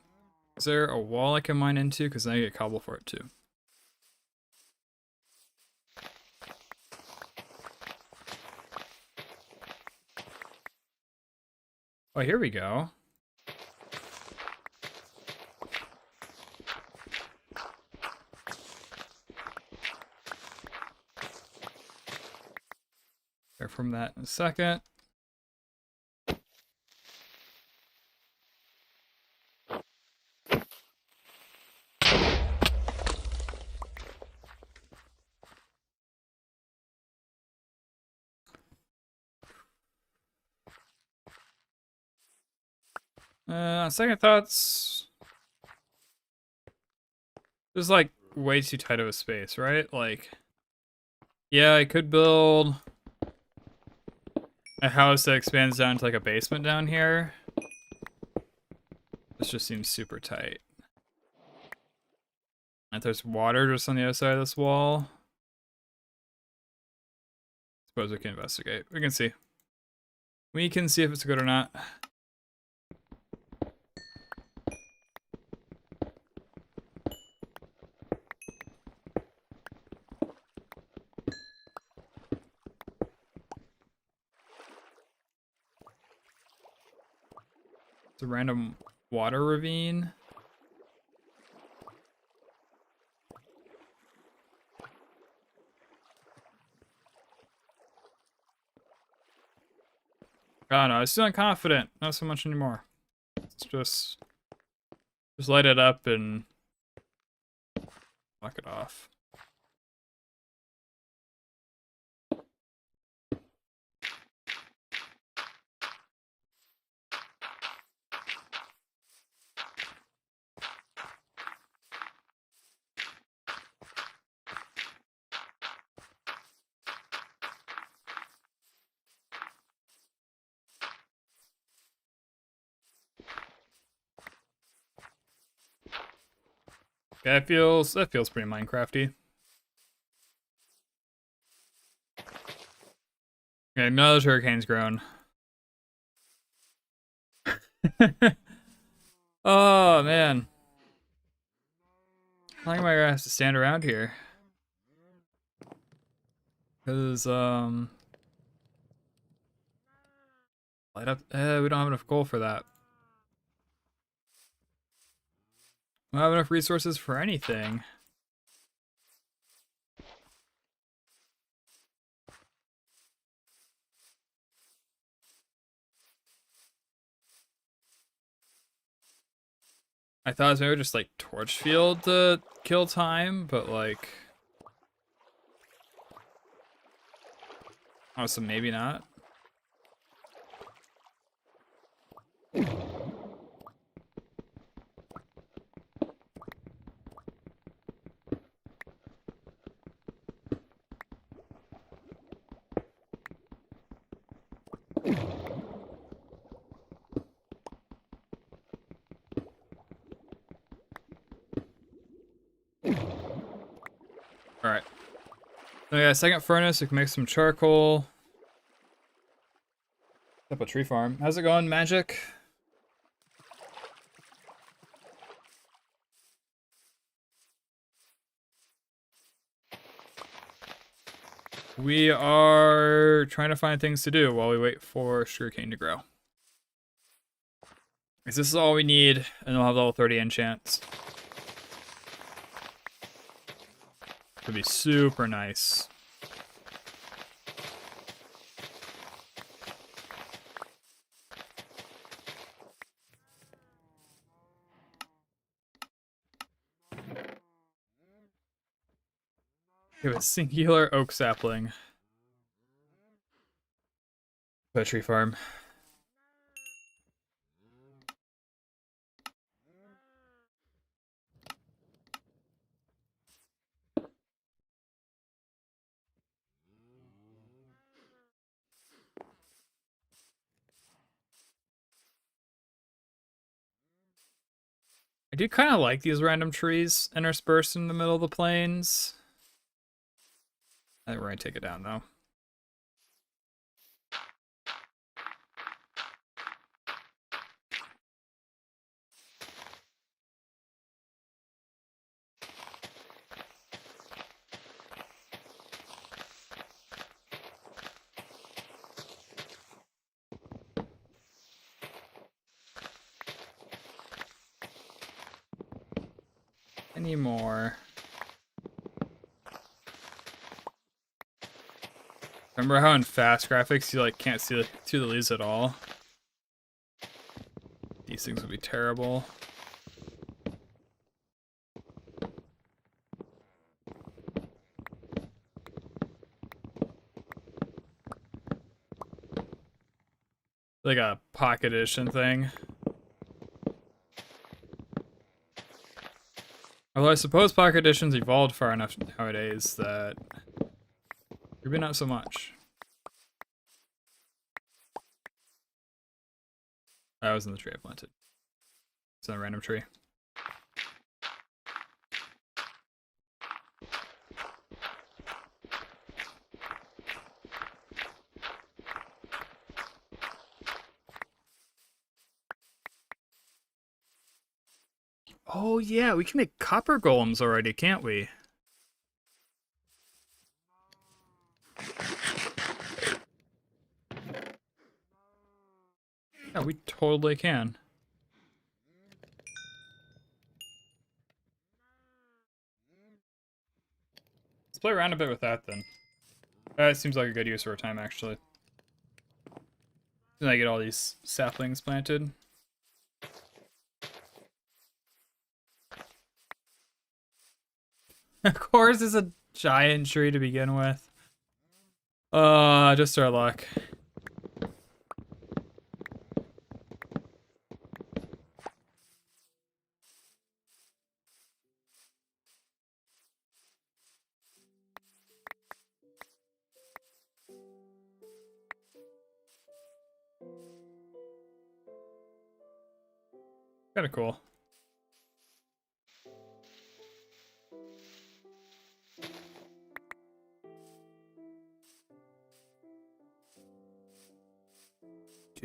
Is there a wall I can mine into? Because then I get cobble for it, too. Oh, here we go. There from that in a second. Second thoughts. There's like way too tight of a space, right? Like, yeah, I could build a house that expands down to like a basement down here. This just seems super tight. If there's water just on the other side of this wall, suppose we can investigate. We can see. We can see if it's good or not. It's a random water ravine. Oh no, I was feeling confident. Not so much anymore. Let's just light it up and knock it off. Yeah, that feels pretty Minecrafty. Okay, none of those hurricanes grown. Oh man. How long am I gonna have to stand around here? Cause light up we don't have enough coal for that. We don't have enough resources for anything. I thought it was maybe just like torch field to kill time, but like oh, so maybe not. Alright. So we got a second furnace, we can make some charcoal. Set up a tree farm. How's it going, Magic? We are trying to find things to do while we wait for sugarcane to grow. Because this is all we need, and we'll have level 30 enchants. Would be super nice. We have a singular oak sapling. A tree farm. I do kind of like these random trees interspersed in the middle of the plains. I think we're gonna take it down though. Any more? Remember how in fast graphics you like can't see through the leaves at all? These things would be terrible. Like a pocket edition thing. Although I suppose pocket editions evolved far enough nowadays that maybe not so much. That was in the tree I planted. It's in a random tree. Oh yeah, we can make copper golems already, can't we? Yeah, we totally can. Let's play around a bit with that then. That seems like a good use of our time, actually. Then I get all these saplings planted. Of course, it's a giant tree to begin with. Just our luck. Kinda cool.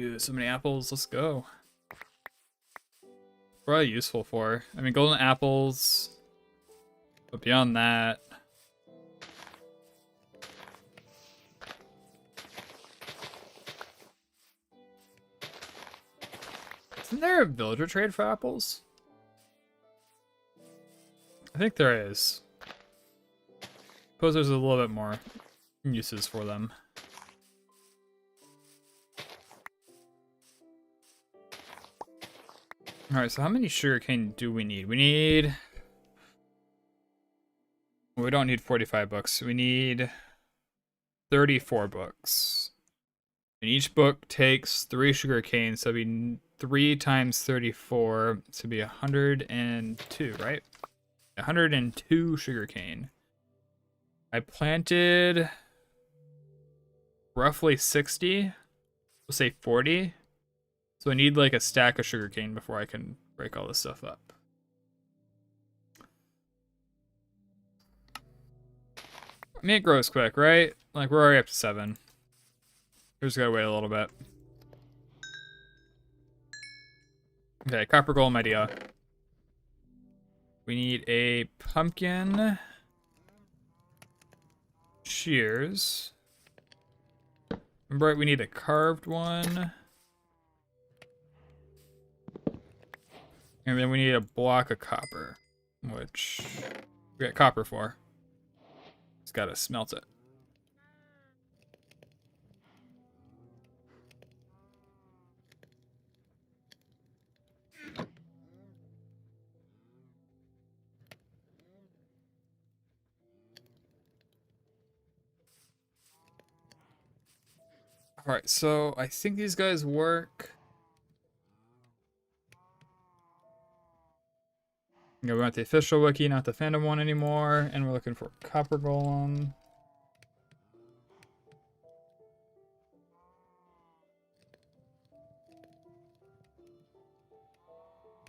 Dude, so many apples. Let's go. What are they useful for? I mean, golden apples. But beyond that... Isn't there a villager trade for apples? I think there is. Suppose there's a little bit more uses for them. Alright, so how many sugarcane do we need? We need... Well, we don't need 45 books. We need 34 books. And each book takes 3 sugarcane, so it'd be 3 times 34, so it'd be 102, right? 102 sugarcane. I planted roughly 60. We'll say 40. So I need like a stack of sugarcane before I can break all this stuff up. I mean, it grows quick, right? Like, we're already up to 7. We just gotta wait a little bit. Okay, copper golem idea. We need a pumpkin. Shears. Remember, we need a carved one. And then we need a block of copper, which we got copper for. Just gotta smelt it. Alright, so I think these guys work. Yeah, we want the official wiki, not the fandom one anymore, and we're looking for copper golem.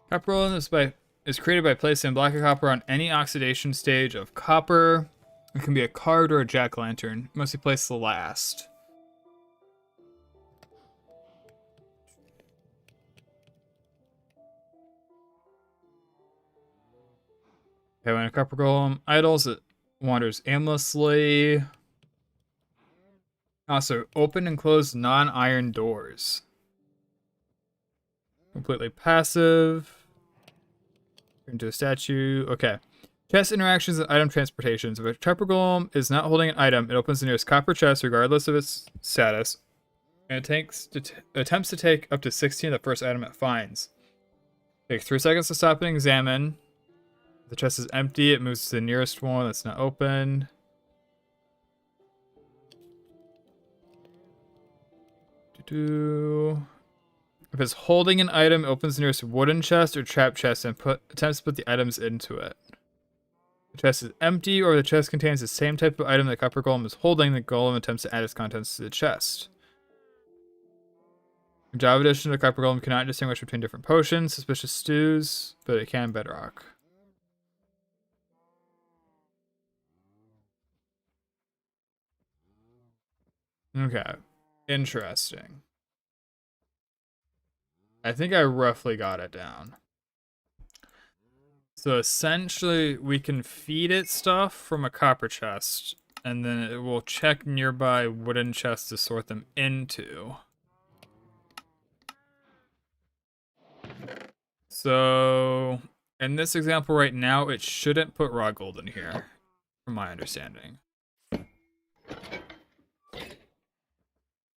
Copper golem is created by placing a block of copper on any oxidation stage of copper. It can be a card or a jack-o'-lantern. Must be placed last. Okay, when a copper golem idles, it wanders aimlessly. Also, open and close non-iron doors. Completely passive. Into a statue. Okay. Chest interactions and item transportations. If a copper golem is not holding an item, it opens the nearest copper chest regardless of its status. And it attempts to take up to 16 of the first item it finds. Take 3 seconds to stop and examine. If the chest is empty, it moves to the nearest one that's not open. If it's holding an item, it opens the nearest wooden chest or trap chest and attempts to put the items into it. If the chest is empty or the chest contains the same type of item the copper golem is holding, the golem attempts to add its contents to the chest. Java Edition, the copper golem cannot distinguish between different potions, suspicious stews, but it can bedrock. Okay. Interesting. I think I roughly got it down. So essentially, we can feed it stuff from a copper chest, and then it will check nearby wooden chests to sort them into. So, in this example right now, it shouldn't put raw gold in here, from my understanding.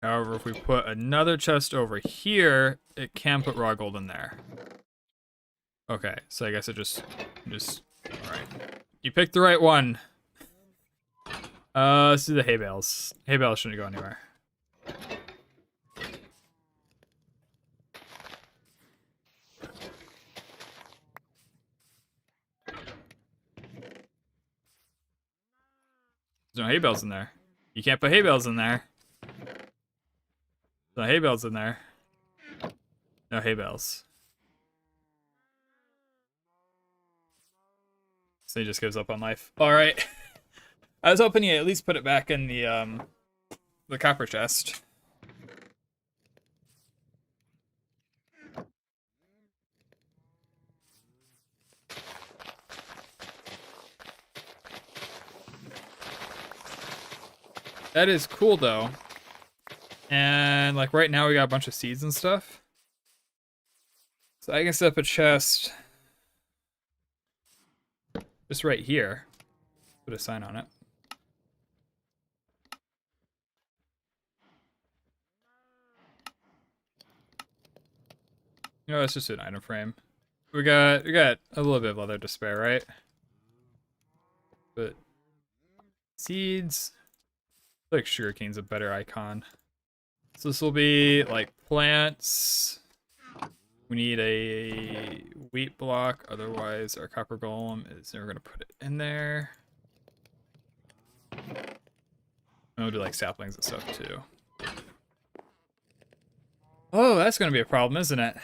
However, if we put another chest over here, it can put raw gold in there. Okay, so I guess it just, alright. You picked the right one. Let's do the hay bales. Hay bales shouldn't go anywhere. There's no hay bales in there. You can't put hay bales in there. No hay bales in there. No hay bales. So he just gives up on life. Alright. I was hoping you at least put it back in the copper chest. That is cool though. And like right now we got a bunch of seeds and stuff. So I can set up a chest just right here. Put a sign on it. You know, it's just an item frame. We got a little bit of leather to spare, right? But seeds. I feel like sugarcane's a better icon. So this will be like plants. We need a wheat block, otherwise our copper golem is never gonna put it in there. And we'll do like saplings and stuff too. Oh, that's gonna be a problem, isn't it?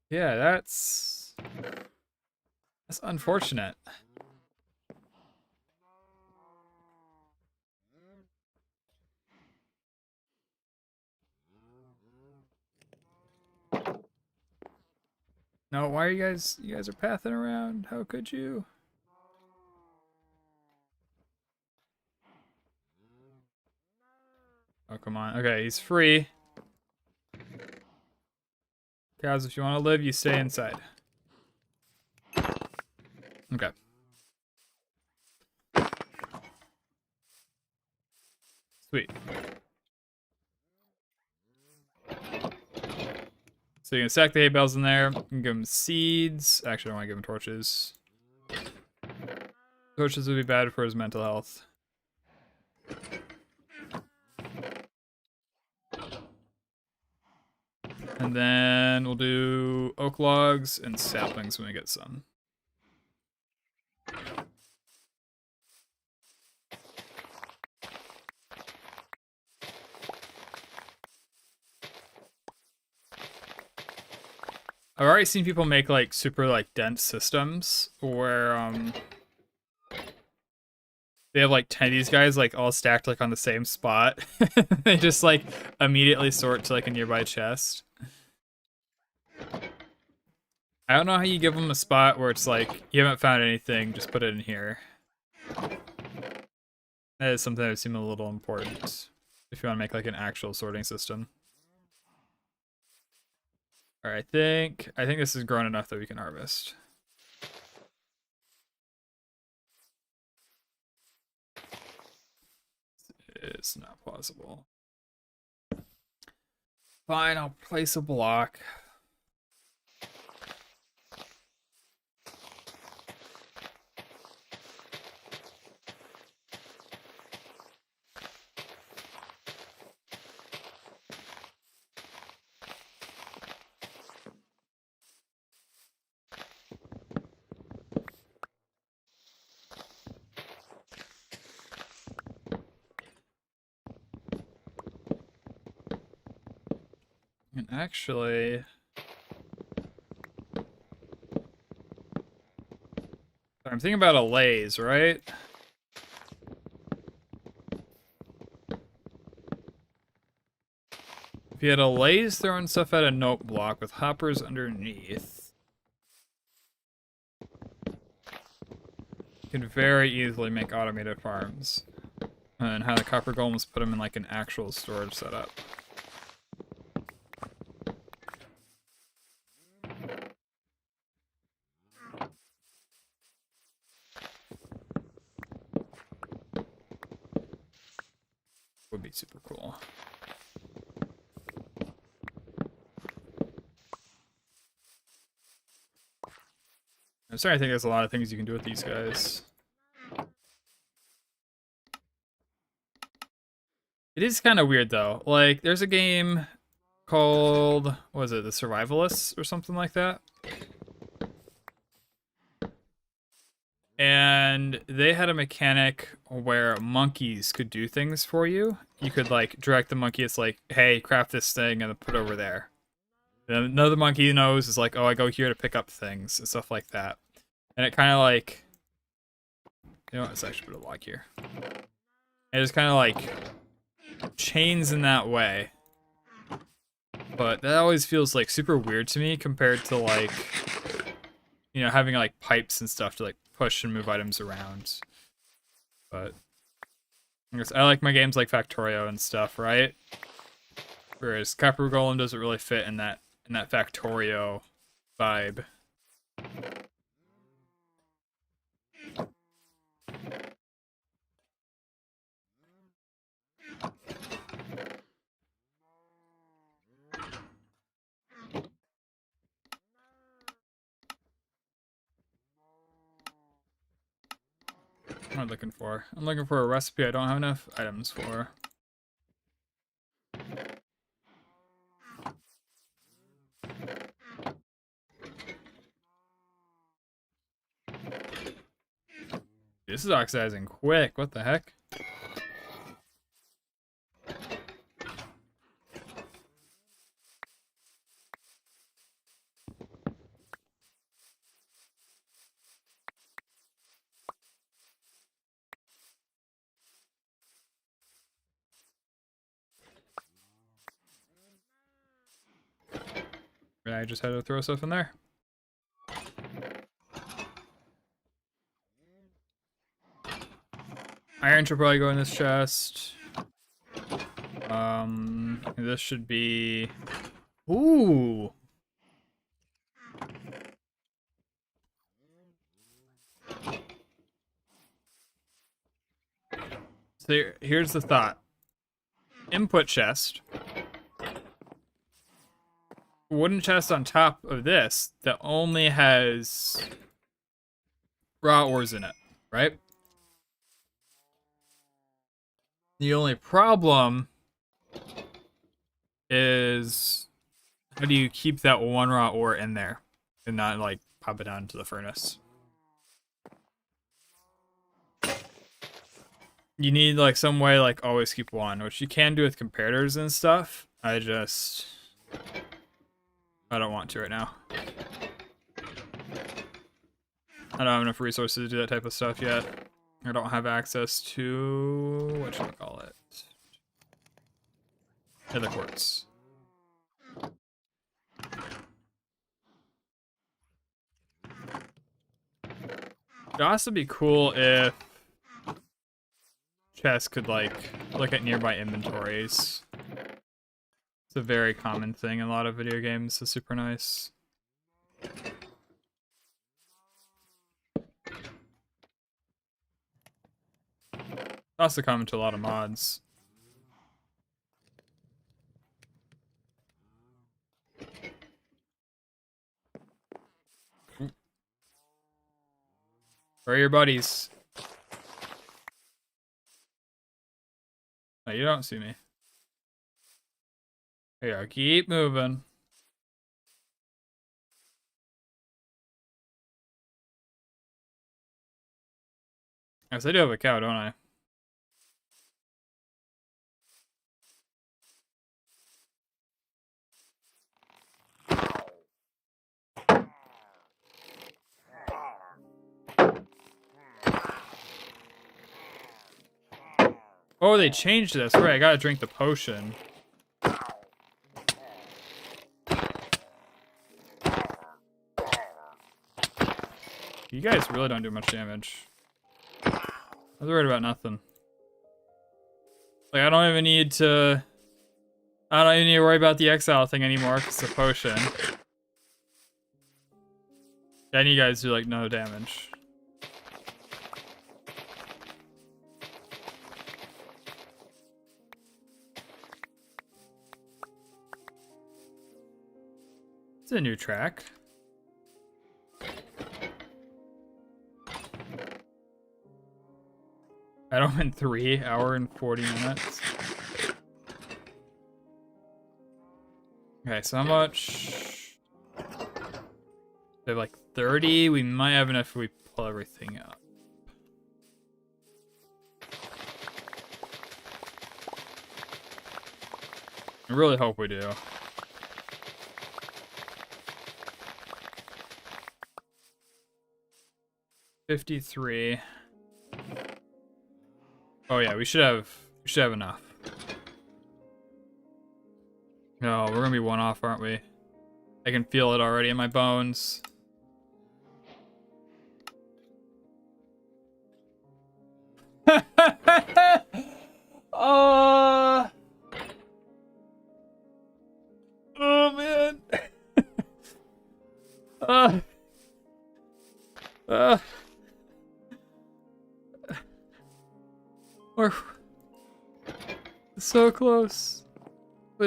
Yeah, that's unfortunate. No, why are you guys are pathing around? How could you? Oh, come on. Okay, he's free. Cows, if you want to live, you stay inside. Okay. Sweet. So you can stack the hay bales in there. You can give him seeds. Actually, I don't want to give him torches. Torches would be bad for his mental health. And then we'll do oak logs and saplings when we get some. I've already seen people make like super like dense systems where they have like 10 of these guys like all stacked like on the same spot. They just like immediately sort to like a nearby chest. I don't know how you give them a spot where it's like you haven't found anything, just put it in here. That is something that would seem a little important if you want to make like an actual sorting system. All right, I think this is grown enough that we can harvest. It's not plausible. Fine, I'll place a block. And actually, I'm thinking about a laze, right? If you had a laze throwing stuff at a note block with hoppers underneath, you can very easily make automated farms. And how the copper golems put them in like an actual storage setup. Would be super cool. I'm starting to think there's a lot of things you can do with these guys. It is kind of weird though. Like, there's a game called, what was it, The Survivalists or something like that? And they had a mechanic where monkeys could do things for you. You could like direct the monkey, it's like, hey, craft this thing and put it over there. Then another monkey knows is like, oh, I go here to pick up things and stuff like that. And it kind of like, you know what, let's actually put a log here. And it's kind of like chains in that way. But that always feels like super weird to me compared to like, you know, having like pipes and stuff to like push and move items around. But I guess I like my games like Factorio and stuff, right? Whereas Copper Golem doesn't really fit in that Factorio vibe. What am I looking for? I'm looking for a recipe I don't have enough items for. This is oxidizing quick. What the heck? I just had to throw stuff in there. Iron should probably go in this chest. This should be... Ooh! So here's the thought. Input chest. Wooden chest on top of this that only has raw ores in it, right? The only problem is how do you keep that one raw ore in there and not like pop it down into the furnace? You need like some way like always keep one, which you can do with comparators and stuff. I don't want to right now. I don't have enough resources to do that type of stuff yet. I don't have access to what should I call it? Nether quartz. It'd also be cool if chests could like look at nearby inventories. It's a very common thing in a lot of video games. It's super nice. Also common to a lot of mods. Where are your buddies? Oh, you don't see me. Here, keep moving. Yes, I do have a cow, don't I? Oh, they changed this. Right, I gotta drink the potion. You guys really don't do much damage. I was worried about nothing. Like, I don't even need to worry about the exile thing anymore because the potion. Then you guys do like no damage. It's a new track. I don't in 3 hour and 40 minutes. Okay, so how much? We have like 30. We might have enough if we pull everything up. I really hope we do. $53. Oh yeah, we should have enough. No, we're gonna be one off, aren't we? I can feel it already in my bones. Oh, oh man. uh, we're so close.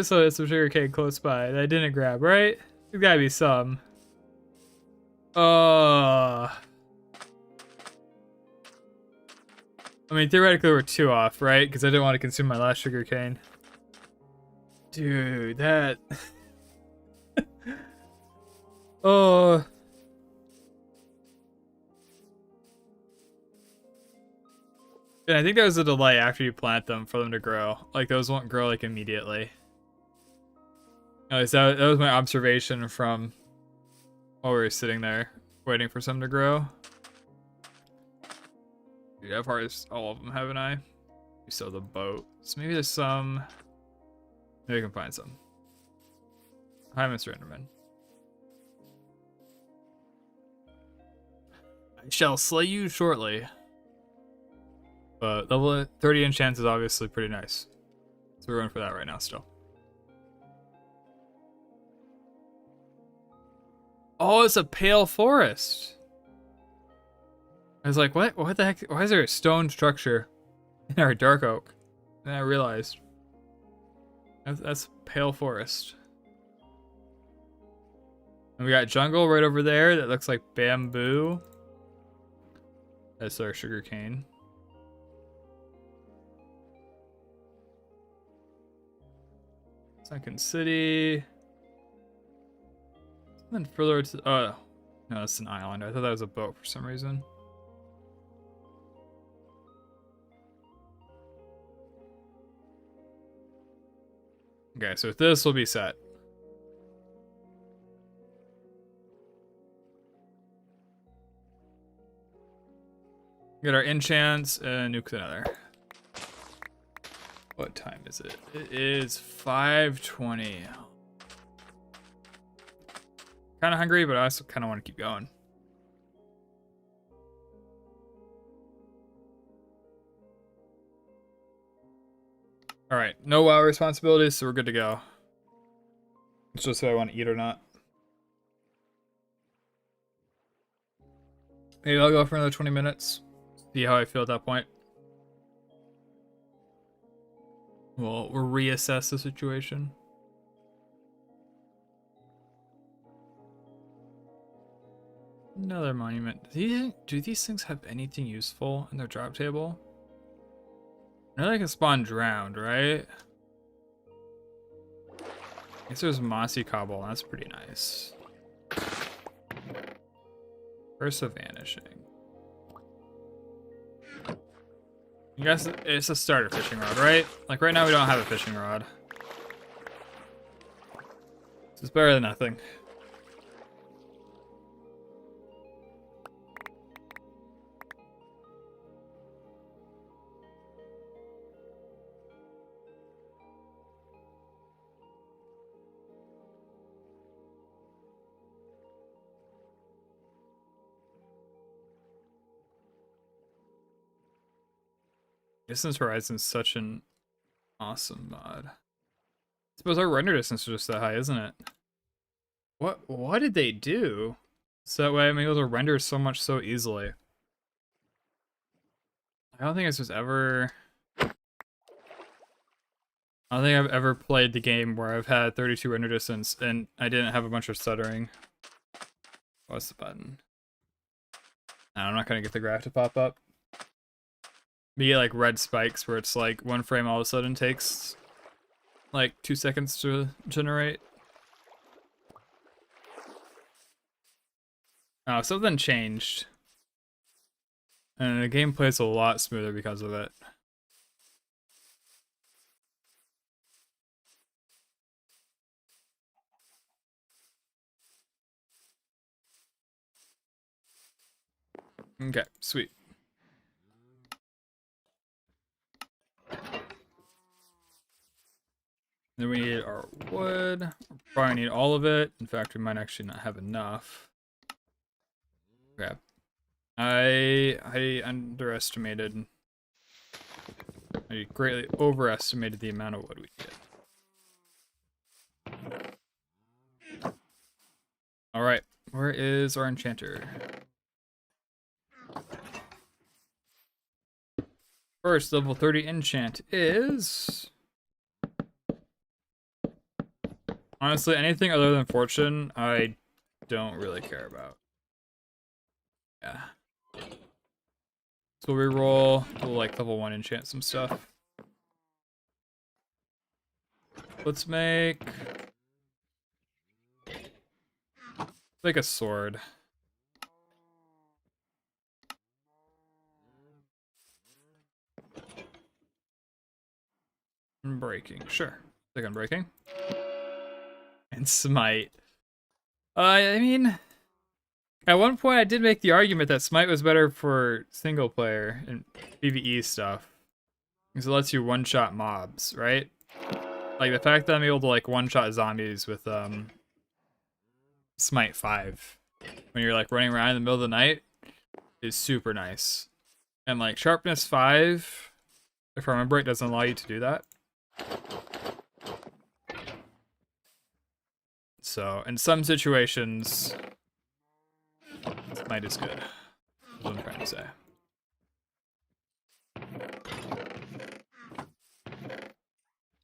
So it's some sugar cane close by that I didn't grab, right? There's gotta be some. I mean, theoretically we're 2 off, right? Because I didn't want to consume my last sugar cane. Dude, that... oh... And I think there was a delay after you plant them for them to grow. Like, those won't grow, like, immediately. At least that was my observation from while we were sitting there, waiting for some to grow. Dude, I've harvested all of them, haven't I? We still have the boat. So maybe there's some... Maybe we can find some. Hi, Mr. Enderman. I shall slay you shortly. But level 30 enchants is obviously pretty nice. So we're going for that right now still. Oh, it's a pale forest. I was like, what? What the heck? Why is there a stone structure in our dark oak? And I realized that's pale forest. And we got jungle right over there that looks like bamboo. That's our sugar cane. Sunken City. Something further to... Oh, no, that's an island. I thought that was a boat for some reason. Okay, so this will be set. Get our enchants and nuke another. What time is it? It is 5:20. Kind of hungry, but I also kind of want to keep going. All right, no WoW responsibilities, so we're good to go. It's just if I want to eat or not. Maybe I'll go for another 20 minutes. See how I feel at that point. We'll reassess the situation. Another monument. Do these things have anything useful in their drop table? I know they can spawn drowned, right? I guess there's mossy cobble. That's pretty nice. Curse of vanishing. I guess it's a starter fishing rod, right? Like right now we don't have a fishing rod. This is better than nothing. Distance Horizon is such an awesome mod. I suppose our render distance is just that high, isn't it? What did they do? So that way I'm able to render so much so easily. I don't think it's just ever... I don't think I've ever played the game where I've had 32 render distance and I didn't have a bunch of stuttering. What's the button? No, I'm not gonna get the graph to pop up. We get like red spikes where it's like one frame all of a sudden takes like 2 seconds to generate. Oh, something changed. And the game plays a lot smoother because of it. Okay, sweet. Then we need our wood. We'll probably need all of it. In fact, we might actually not have enough. Crap. I underestimated. I greatly overestimated the amount of wood we get. Alright, where is our enchanter? First, level 30 enchant is... Honestly, anything other than fortune, I don't really care about. Yeah. So we roll, we'll like level 1 enchant some stuff. Let's make a sword. Breaking, sure. Click on breaking. And smite. I mean, at one point I did make the argument that smite was better for single player and PvE stuff. Because it lets you one-shot mobs, right? Like the fact that I'm able to like one-shot zombies with Smite 5 when you're like running around in the middle of the night is super nice. And like sharpness 5, if I remember it, doesn't allow you to do that. So in some situations, Smite is good. That's what I'm trying to say.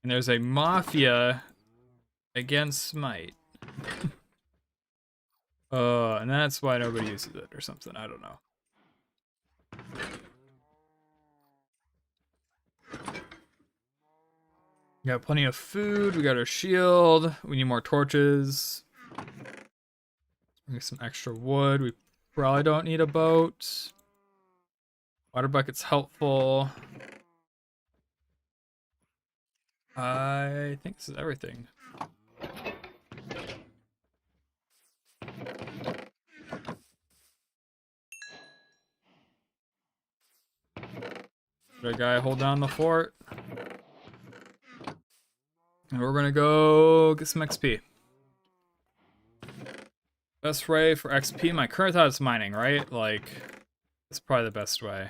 And there's a Mafia against Smite. And that's why nobody uses it or something. I don't know. We got plenty of food. We got our shield. We need more torches. Get some extra wood. We probably don't need a boat. Water bucket's helpful. I think this is everything. The guy hold down the fort. And we're gonna go get some XP. Best way for XP, my current thought is mining, right? Like, it's probably the best way.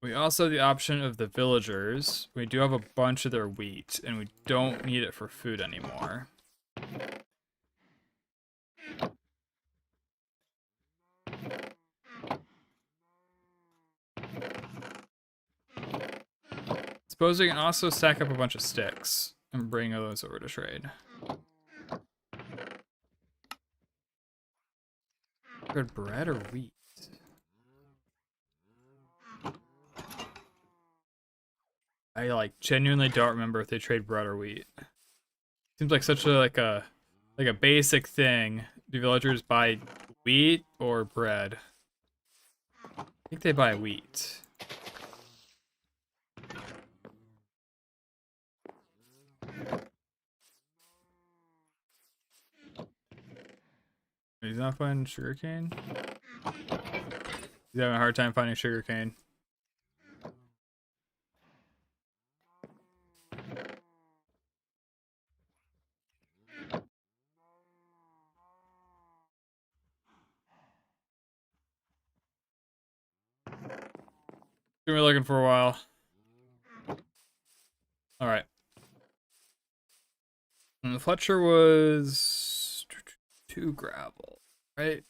We also have the option of the villagers. We do have a bunch of their wheat, and we don't need it for food anymore. Suppose we can also stack up a bunch of sticks and bring those over to trade. Good bread or wheat? I like genuinely don't remember if they trade bread or wheat. Seems like such a like a basic thing. Do villagers buy wheat or bread? I think they buy wheat. He's not finding sugarcane? He's having a hard time finding sugarcane. Gonna be looking for a while. Alright. And the Fletcher was 2 gravel, right?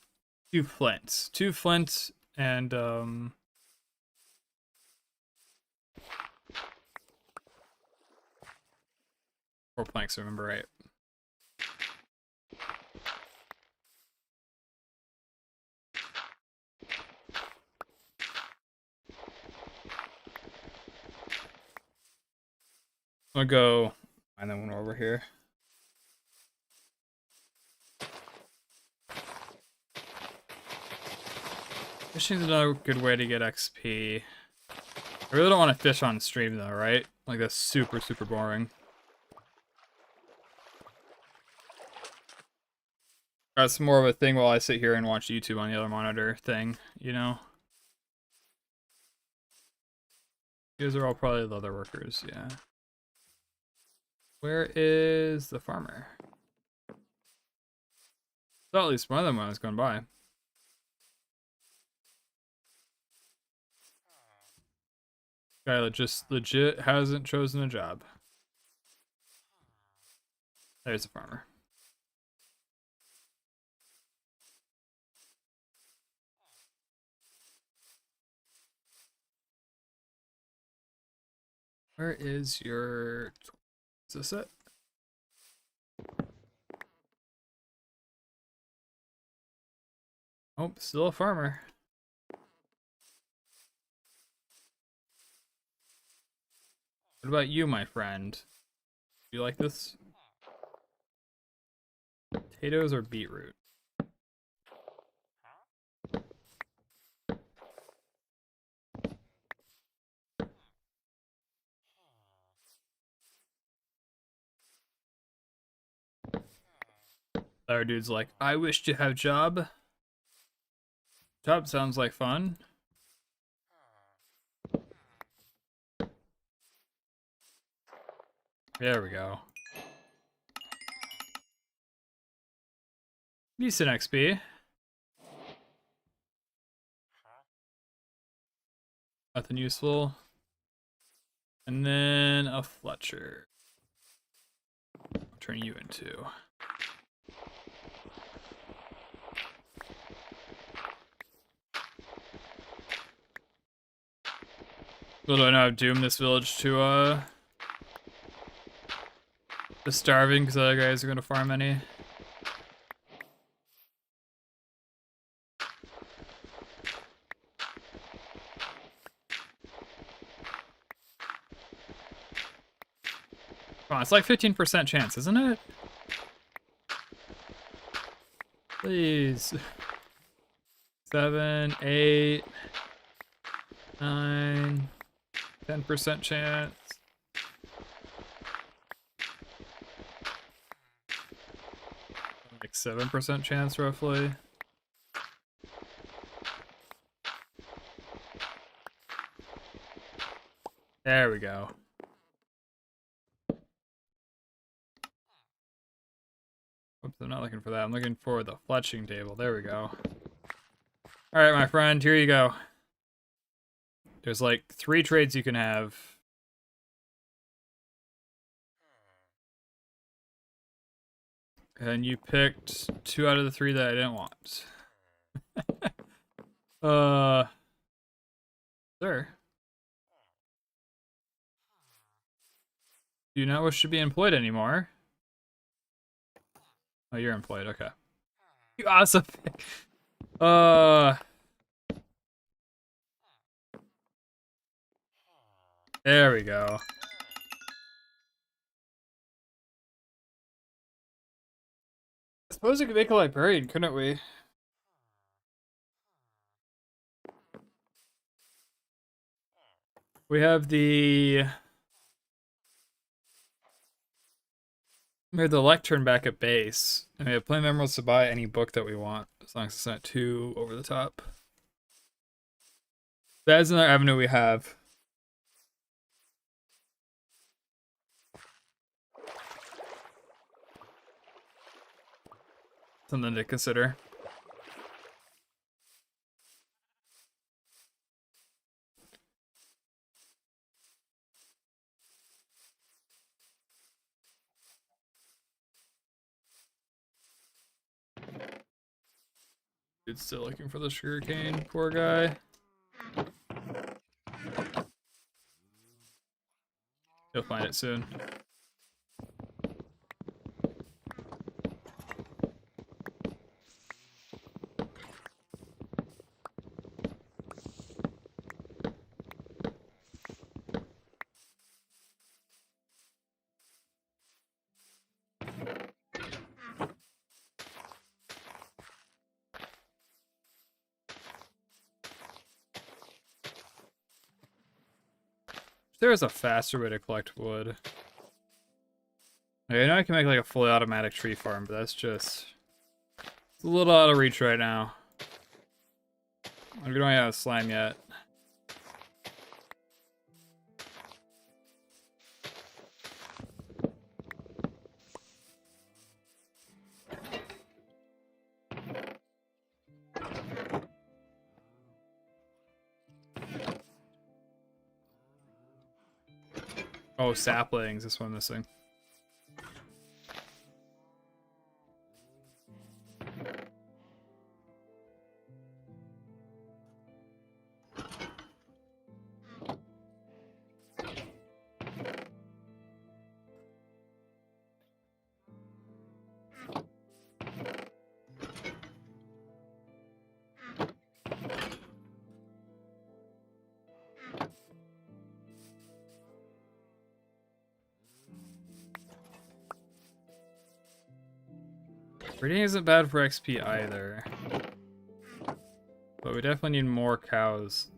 2 flints. 2 flints and 4 planks, I remember right. I'm gonna go find that one over here. Fishing is another good way to get XP. I really don't want to fish on stream though, right? Like that's super, super boring. That's more of a thing while I sit here and watch YouTube on the other monitor thing, you know? You guys are all probably leather workers, yeah. Where is the farmer? Saw at least one of them when I was going by. Guy just legit hasn't chosen a job. There's a farmer. Where is your... Is this it? Oh, still a farmer. What about you, my friend? Do you like this? Potatoes or beetroot? Our dude's like, I wish to have job. Job sounds like fun. There we go. Decent XP. Nothing useful. And then a Fletcher. I'll turn you into. Well, do I know how to doom this village to starving because other guys are gonna farm any? Come on, it's like 15% chance, isn't it? Please. 7, 8, 9, 10% chance. Like 7% chance roughly. There we go. Oops, I'm not looking for that. I'm looking for the fletching table. There we go. Alright, my friend, here you go. There's like 3 trades you can have. And you picked 2 out of the 3 that I didn't want. Sir. Do you not wish to be employed anymore? Oh, you're employed, okay. You awesome. There we go. I suppose we could make a librarian, couldn't we? We have the lectern back at base, and we have plenty of emeralds to buy any book that we want, as long as it's not too over the top. That is another avenue we have. Something to consider. Dude's still looking for the sugarcane, poor guy. He'll find it soon. There's a faster way to collect wood. Okay, I know I can make like a fully automatic tree farm, but that's just... It's a little out of reach right now. We don't have slime yet. Oh, saplings. This one missing. Breeding isn't bad for XP either. But we definitely need more cows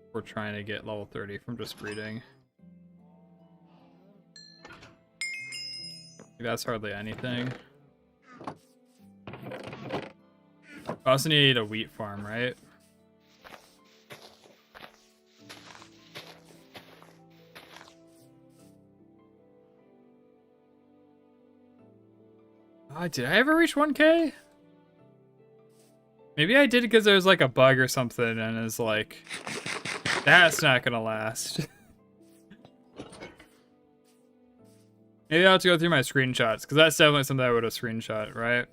if we're trying to get level 30 from just breeding. That's hardly anything. I also need a wheat farm, right? Did I ever reach 1K? Maybe I did because there was like a bug or something and it's like, that's not gonna last. Maybe I'll have to go through my screenshots because that's definitely something I would have screenshot, right?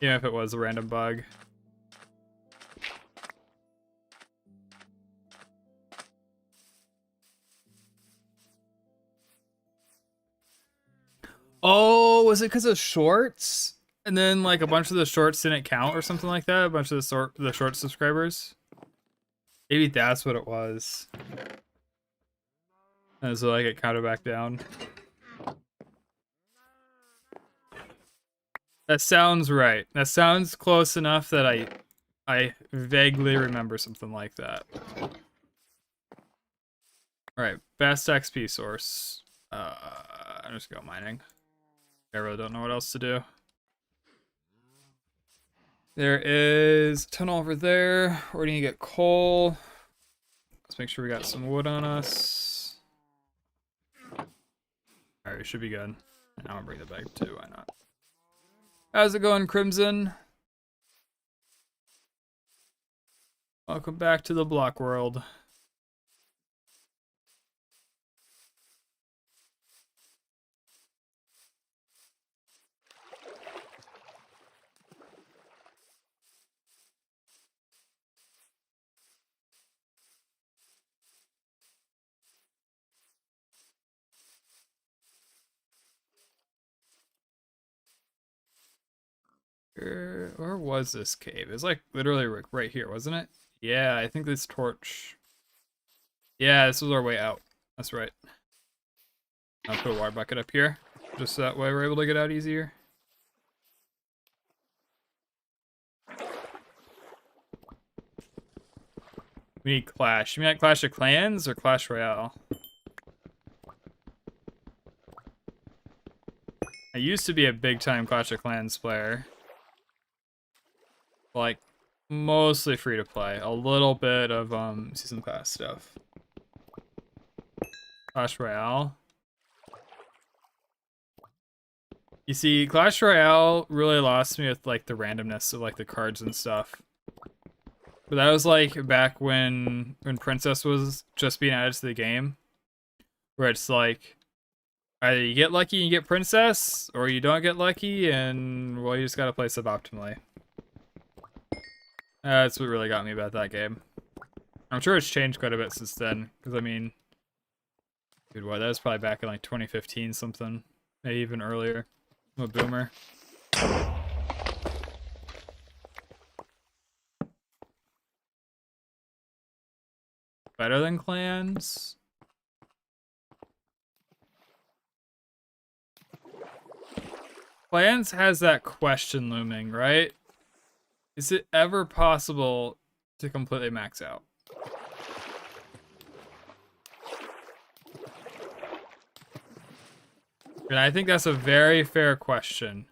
Even if it was a random bug. Oh, was it because of shorts? And then like a bunch of the shorts didn't count or something like that? A bunch of the short subscribers? Maybe that's what it was. And so like it counted back down. That sounds right. That sounds close enough that I vaguely remember something like that. Alright, best XP source. I'm just go mining. I really don't know what else to do. There is a tunnel over there. We're gonna get coal. Let's make sure we got some wood on us. Alright, we should be good. And I'm gonna bring the bag too, why not? How's it going, Crimson? Welcome back to the block world. Where was this cave? It was like literally right here, wasn't it? Yeah, I think this torch. Yeah, this was our way out. That's right. I'll put a water bucket up here. Just so that way we're able to get out easier. We need Clash. You mean like Clash of Clans or Clash Royale? I used to be a big time Clash of Clans player. Like, mostly free to play. A little bit of season pass stuff. Clash Royale. You see, Clash Royale really lost me with like the randomness of like the cards and stuff. But that was like back when Princess was just being added to the game. Where it's like, either you get lucky and you get Princess, or you don't get lucky and, well, you just gotta play suboptimally. That's what really got me about that game. I'm sure it's changed quite a bit since then, because I mean, dude, what, that was probably back in like 2015 something, maybe even earlier. I'm a boomer. Better than clans? Clans has that question looming, right? Is it ever possible to completely max out? And I think that's a very fair question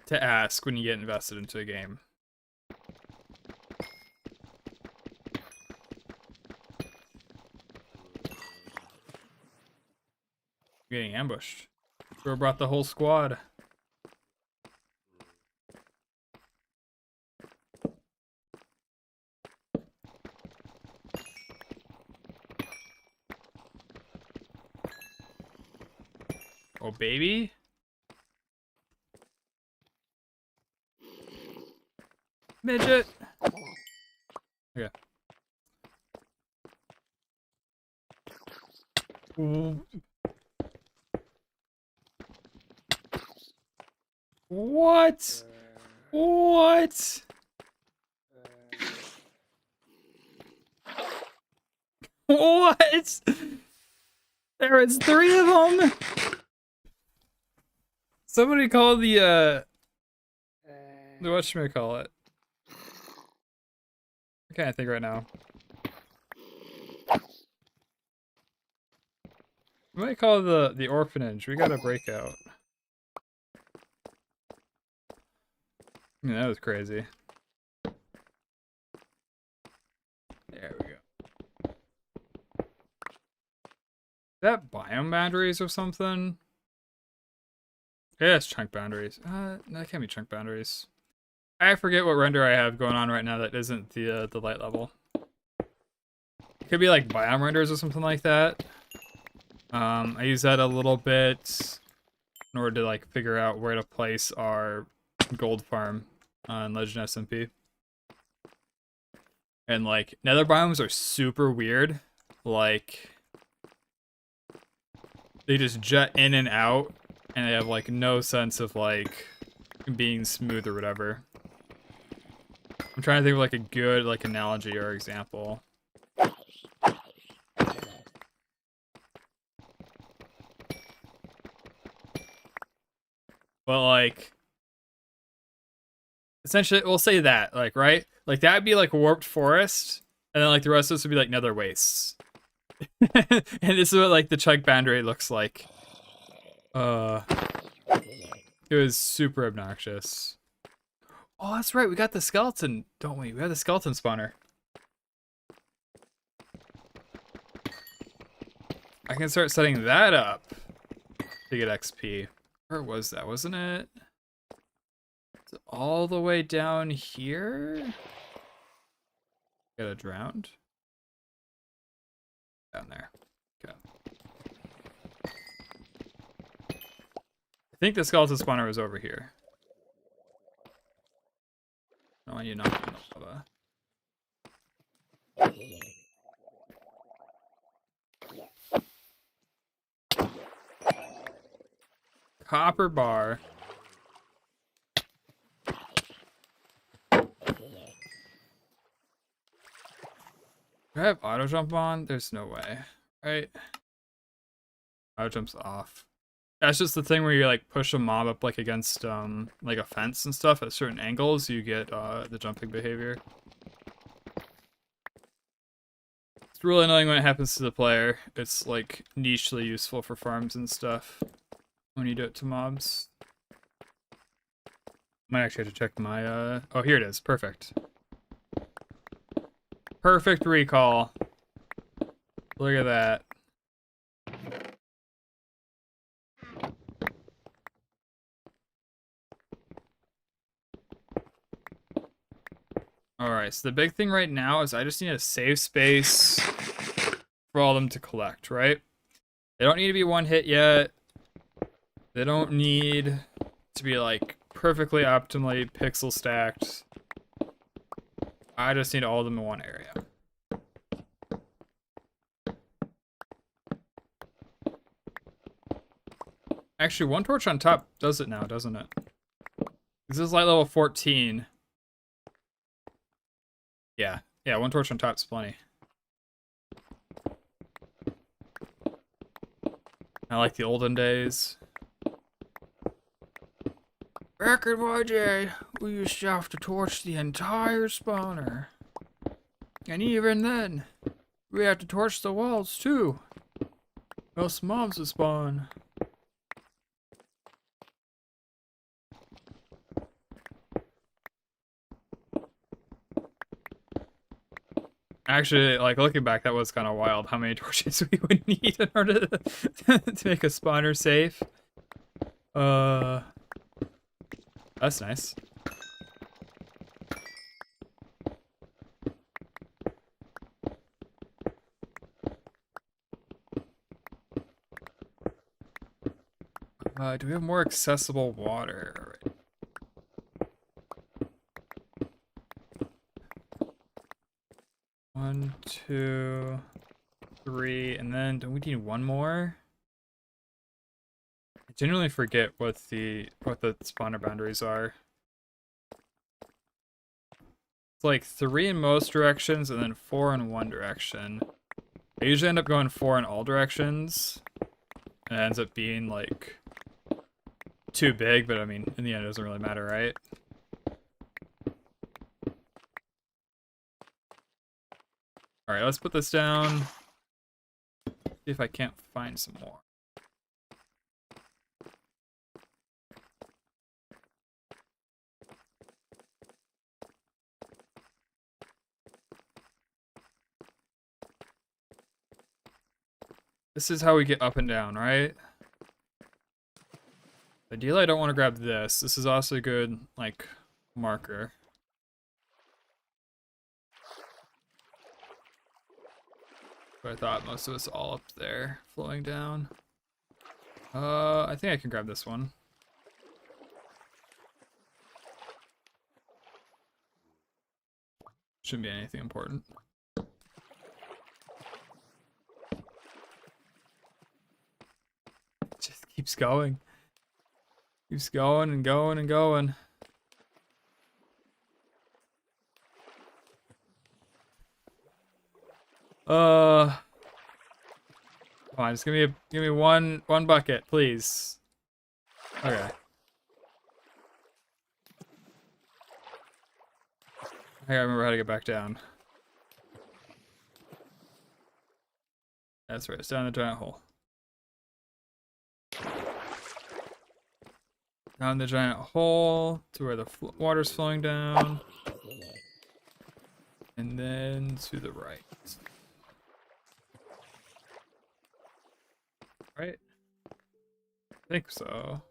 to ask when you get invested into a game. Getting ambushed. Bro brought the whole squad. Oh, baby. Midget. Okay. Ooh. What? What? What? There is 3 of them. Somebody call the whatchamacallit. I can't think right now. We might call the orphanage. We got a breakout. That was crazy. There we go. Is that biome boundaries or something? Yeah, it's chunk boundaries. That can't be chunk boundaries. I forget what render I have going on right now that isn't the light level. It could be like biome renders or something like that. I use that a little bit in order to like figure out where to place our gold farm on Legend SMP. And like nether biomes are super weird. Like they just jet in and out and they have like no sense of like being smooth or whatever. I'm trying to think of like a good like analogy or example. But like essentially we'll say that, like, right? Like that'd be like warped forest, and then like the rest of this would be like nether wastes. And this is what like the chunk boundary looks like. It was super obnoxious. Oh, that's right, we got the skeleton, don't we? We have the skeleton spawner. I can start setting that up to get XP. Where was that? Wasn't it? Is it all the way down here? Get it drowned? Down there. Okay. I think the skeleton spawner was over here. I want you not in the lava. Copper bar. Do I have auto jump on? There's no way, right? Auto jump's off. That's just the thing where you like push a mob up like against like a fence and stuff at certain angles, you get the jumping behavior. It's really annoying when it happens to the player. It's like nichely useful for farms and stuff when you do it to mobs. Might actually have to check my oh, here it is. Perfect. Perfect recall. Look at that. Alright, so the big thing right now is I just need a safe space for all of them to collect, right? They don't need to be one hit yet. They don't need to be like perfectly optimally pixel stacked. I just need all of them in one area. Actually, one torch on top does it now, doesn't it? This is light level 14. Yeah, one torch on top's plenty. I like the olden days. Back in my day, we used to have to torch the entire spawner. And even then, we had to torch the walls too. Else mobs would spawn. Actually, like, looking back, that was kind of wild how many torches we would need in order to make a spawner safe. That's nice. Do we have more accessible water? All right. One, two, three, and then do we need one more? I genuinely forget what the spawner boundaries are. It's like 3 in most directions and then 4 in one direction. I usually end up going 4 in all directions. And it ends up being like too big, but I mean, in the end, it doesn't really matter, right? All right, let's put this down. See if I can't find some more. This is how we get up and down, right? Ideally, I don't want to grab this. This is also a good, like, marker. But I thought most of it's all up there, flowing down. I think I can grab this one. Shouldn't be anything important. Just keeps going. Keeps going and going and going. Come on, just give me one bucket, please. Okay. I gotta remember how to get back down. That's right, it's down the giant hole. Down the giant hole to where the water's flowing down. And then to the right. Right? I think so.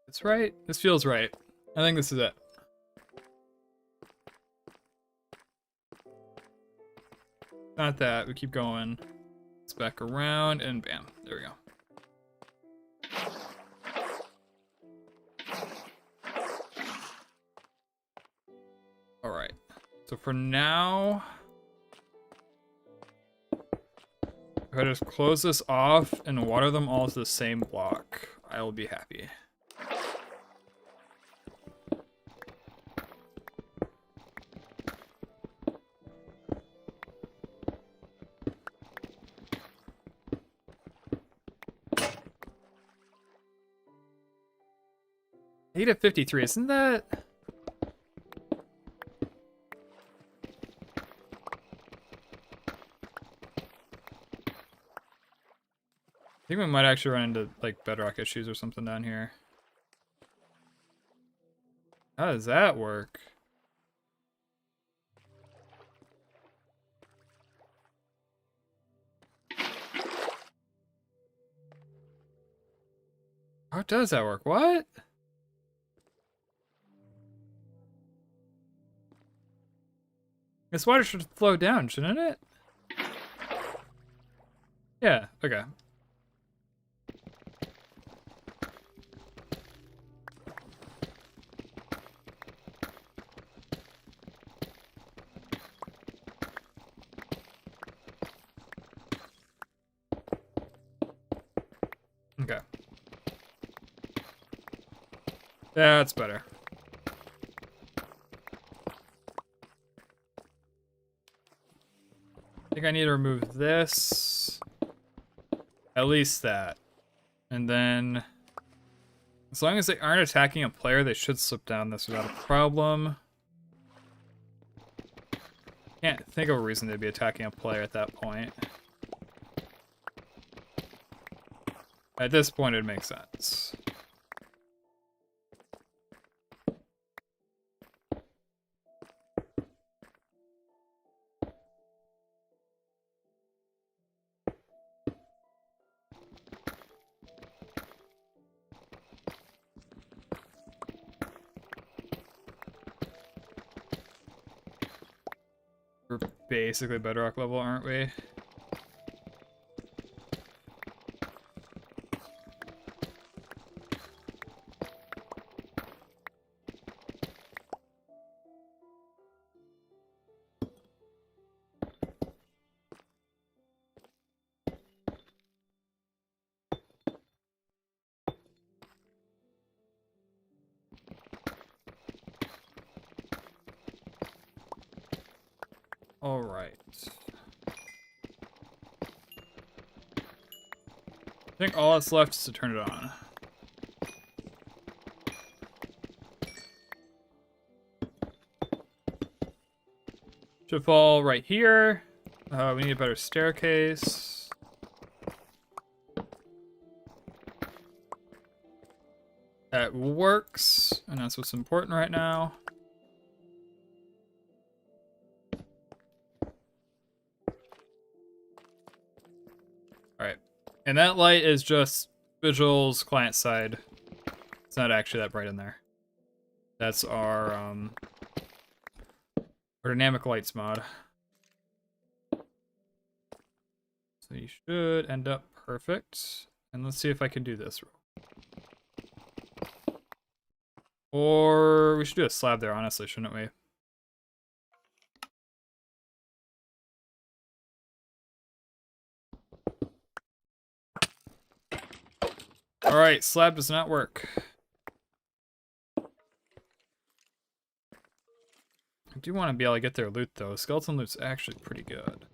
It's right? This feels right. I think this is it. Not that, we keep going. It's back around and bam, there we go. All right, so for now, if I just close this off and water them all to the same block, I will be happy. I hit at 53, isn't that? I think we might actually run into like bedrock issues or something down here. How does that work? How does that work? What? This water should flow down, shouldn't it? Yeah, okay. Okay. That's better. I think I need to remove this. At least that. And then, as long as they aren't attacking a player, they should slip down this without a problem. Can't think of a reason they'd be attacking a player at that point. At this point, it makes sense. We're basically bedrock level, aren't we? All right. I think all that's left is to turn it on. Should fall right here. We need a better staircase. That works, and that's what's important right now. Alright. And that light is just Visual's client side. It's not actually that bright in there. That's our dynamic lights mod. So you should end up perfect. And let's see if I can do this. Or we should do a slab there, honestly, shouldn't we? Alright, slab does not work. I do want to be able to get their loot, though. Skeleton loot's actually pretty good.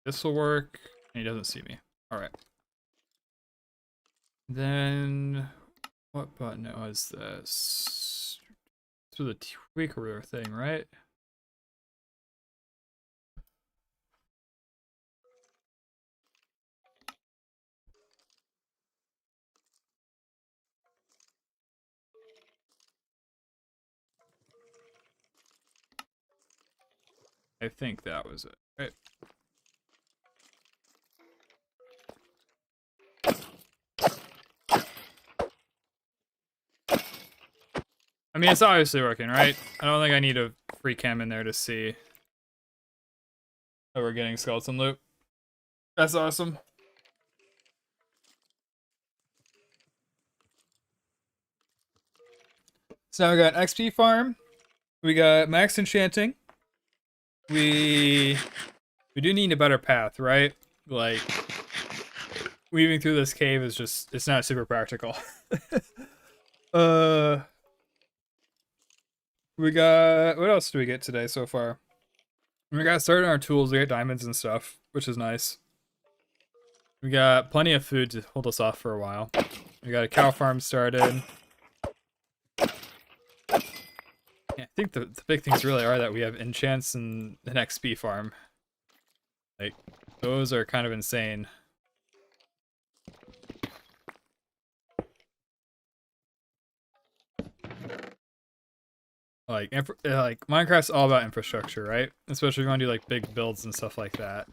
This will work. And he doesn't see me. Alright. Then, what button was this? This was a Tweakeroo thing, right? I think that was it, right? I mean, it's obviously working, right? I don't think I need a free cam in there to see that we're getting skeleton loot. That's awesome. So now we got XP farm. We got max enchanting. We do need a better path, right? Like, weaving through this cave is just, it's not super practical. We got, what else do we get today so far? We got started on our tools, we got diamonds and stuff, which is nice. We got plenty of food to hold us off for a while. We got a cow farm started. Yeah, I think the big things really are that we have enchants and an XP farm. Like, those are kind of insane. Like Minecraft's all about infrastructure, right? Especially if you want to do like big builds and stuff like that.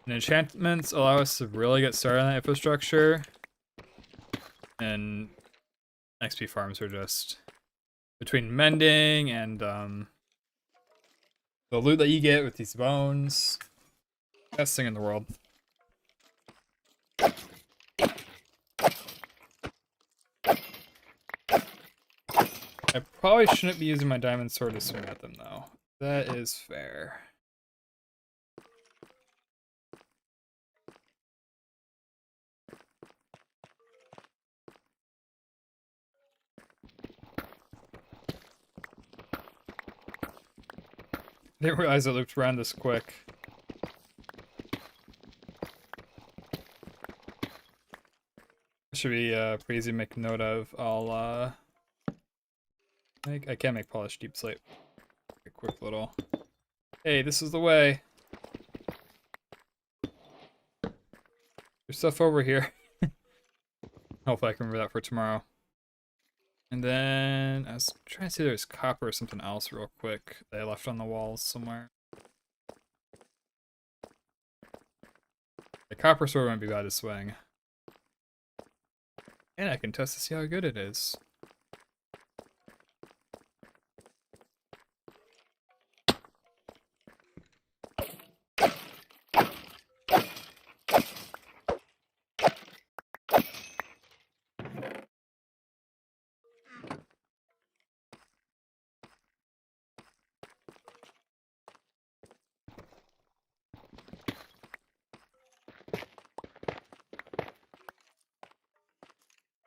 And enchantments allow us to really get started on that infrastructure. And XP farms are just between mending and the loot that you get with these bones. Best thing in the world. I probably shouldn't be using my diamond sword to swing at them, though. That is fair. I didn't realize it looped around this quick. Should be pretty easy to make note of. I'll I can't make polished deep slate. A quick little. Hey, this is the way. There's stuff over here. Hopefully I can remember that for tomorrow. And then I was trying to see if there's copper or something else real quick that I left on the walls somewhere. The copper sword wouldn't be bad to swing. And I can test to see how good it is.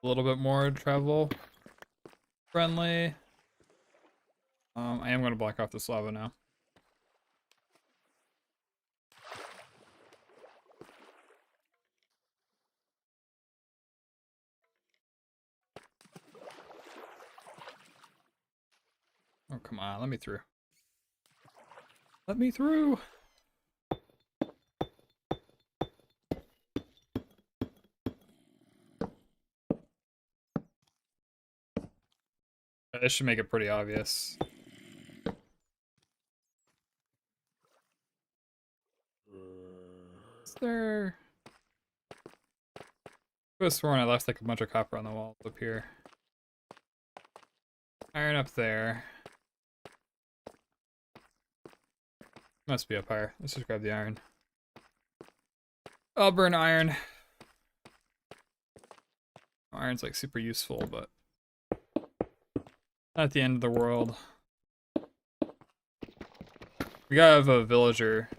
A little bit more travel friendly. I am gonna block off this lava now. Oh, come on, let me through. Let me through! This should make it pretty obvious. Is there... I could have sworn I left like a bunch of copper on the walls up here. Iron up there. Must be up higher. Let's just grab the iron. I'll burn iron. Iron's like super useful, but not the end of the world. We gotta have a villager.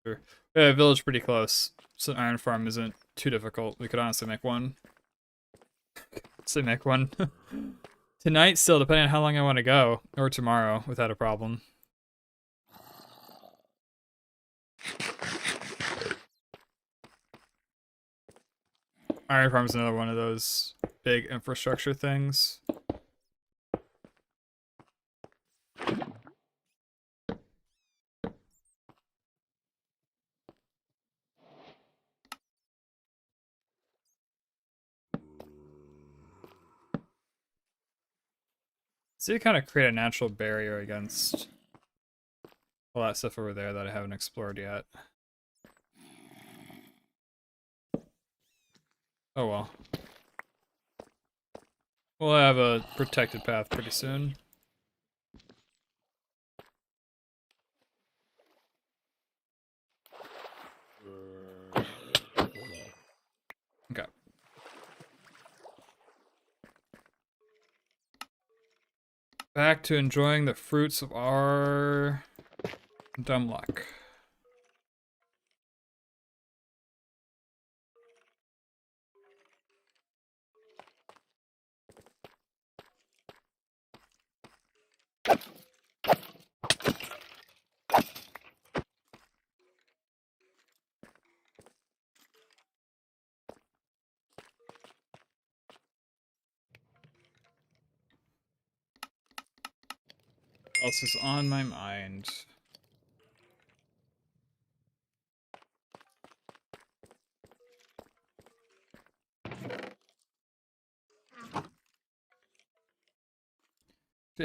We have a village pretty close, so an iron farm isn't too difficult. We could honestly make one. Honestly make one. Tonight still, depending on how long I want to go. Or tomorrow, without a problem. Iron farm is another one of those big infrastructure things. So you kind of create a natural barrier against all that stuff over there that I haven't explored yet. Oh well. We'll have a protected path pretty soon. Okay. Back to enjoying the fruits of our dumb luck. What else is on my mind?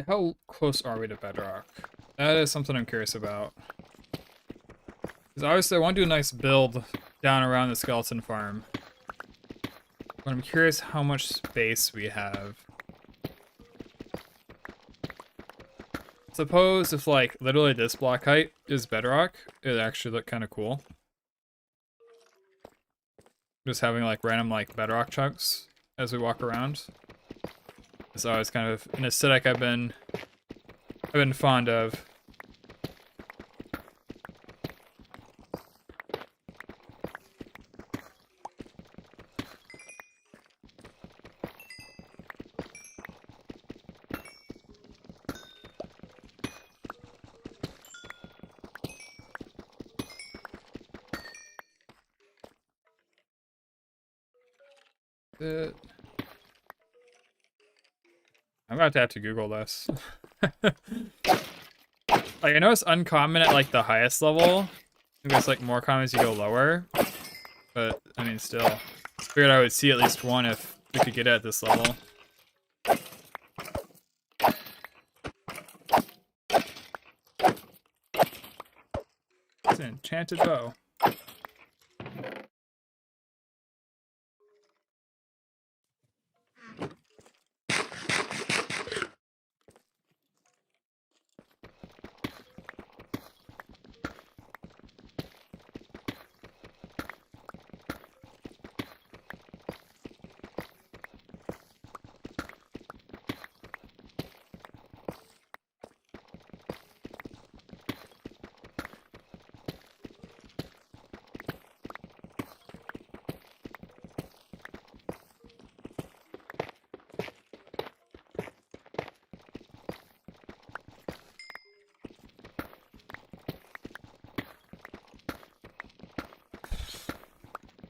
How close are we to bedrock? That is something I'm curious about. Because obviously I want to do a nice build down around the skeleton farm. But I'm curious how much space we have. Suppose if like literally this block height is bedrock, it'd actually look kind of cool. Just having like random like bedrock chunks as we walk around. It's always kind of an aesthetic I've been fond of. I'm about to have to Google this. Like, I know it's uncommon at, like, the highest level. I think there's, like, more common as you go lower. But, I mean, still. Figured I would see at least one if we could get it at this level. It's an enchanted bow.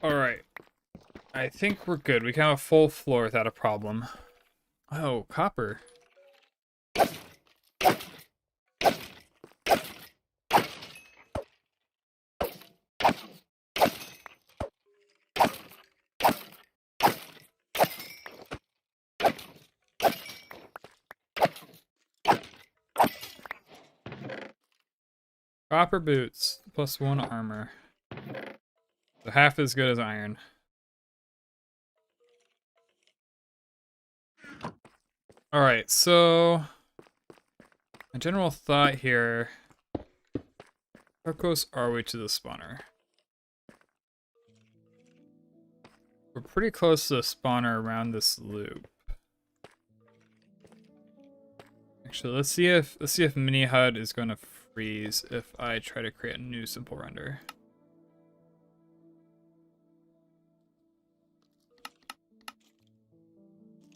Alright. I think we're good. We can have a full floor without a problem. Oh, copper. Copper boots, +1 armor. So half as good as iron. Alright, so my general thought here. How close are we to the spawner? We're pretty close to the spawner around this loop. Actually, let's see if mini HUD is going to freeze if I try to create a new simple render.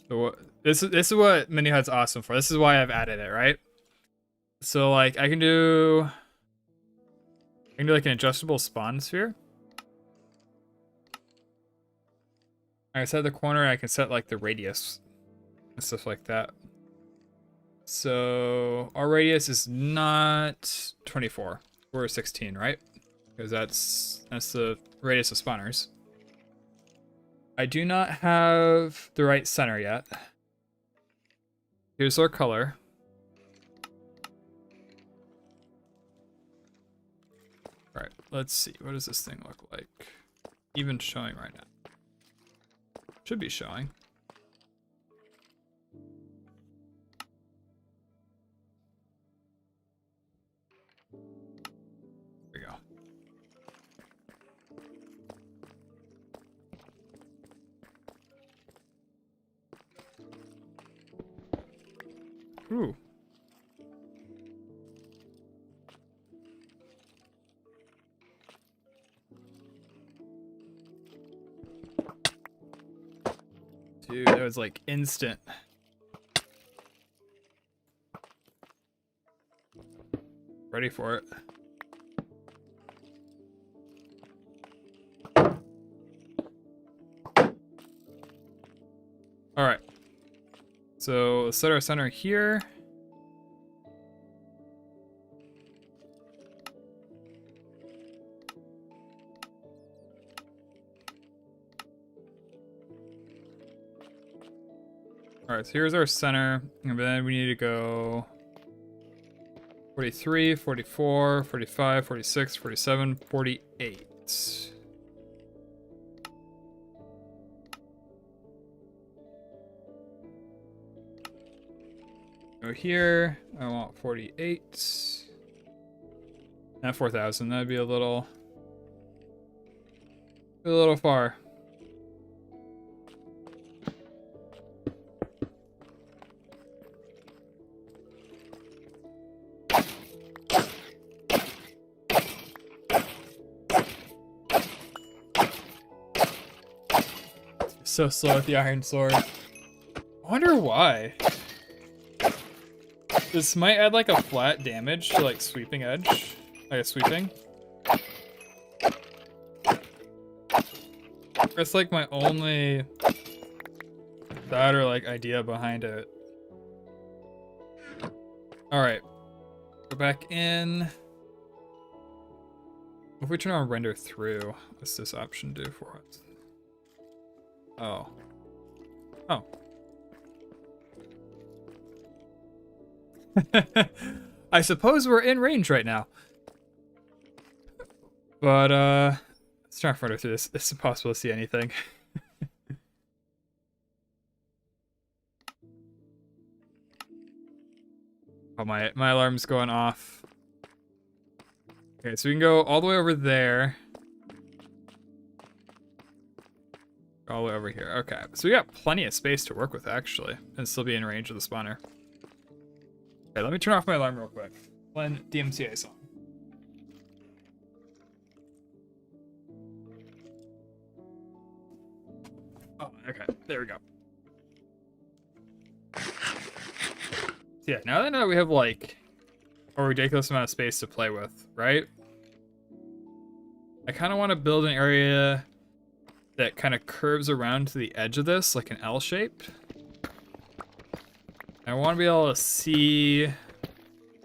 So this is what mini HUD's awesome for. This is why I've added it, right? So like I can do like an adjustable spawn sphere. I set the corner, I can set like the radius and stuff like that. So our radius is not 24 or 16, right? Because that's the radius of spawners. I do not have the right center yet. Here's our color. All right, let's see. What does this thing look like? Even showing right now. Should be showing. There we go. Ooh. Dude, that was like instant. Ready for it. All right. So let's set our center here. All right, so here's our center, and then we need to go 43, 44, 45, 46, 47, 48. Go here, I want 48. Not 4,000, that'd be a little far. So slow with the iron sword. I wonder why. This might add like a flat damage to like sweeping edge. Like a sweeping. That's like my only thought or like idea behind it. Alright. Go back in. If we turn on render through, what's this option do for us? Oh. Oh. I suppose we're in range right now. But, let's try and render through this. It's impossible to see anything. Oh, my alarm's going off. Okay, so we can go all the way over there. All the way over here. Okay, so we got plenty of space to work with, actually, and still be in range of the spawner. Okay, let me turn off my alarm real quick. Playing DMCA song. Oh, okay, there we go. So yeah, now that we have like a ridiculous amount of space to play with, right? I kind of want to build an area that kind of curves around to the edge of this, like an L shape. I want to be able to see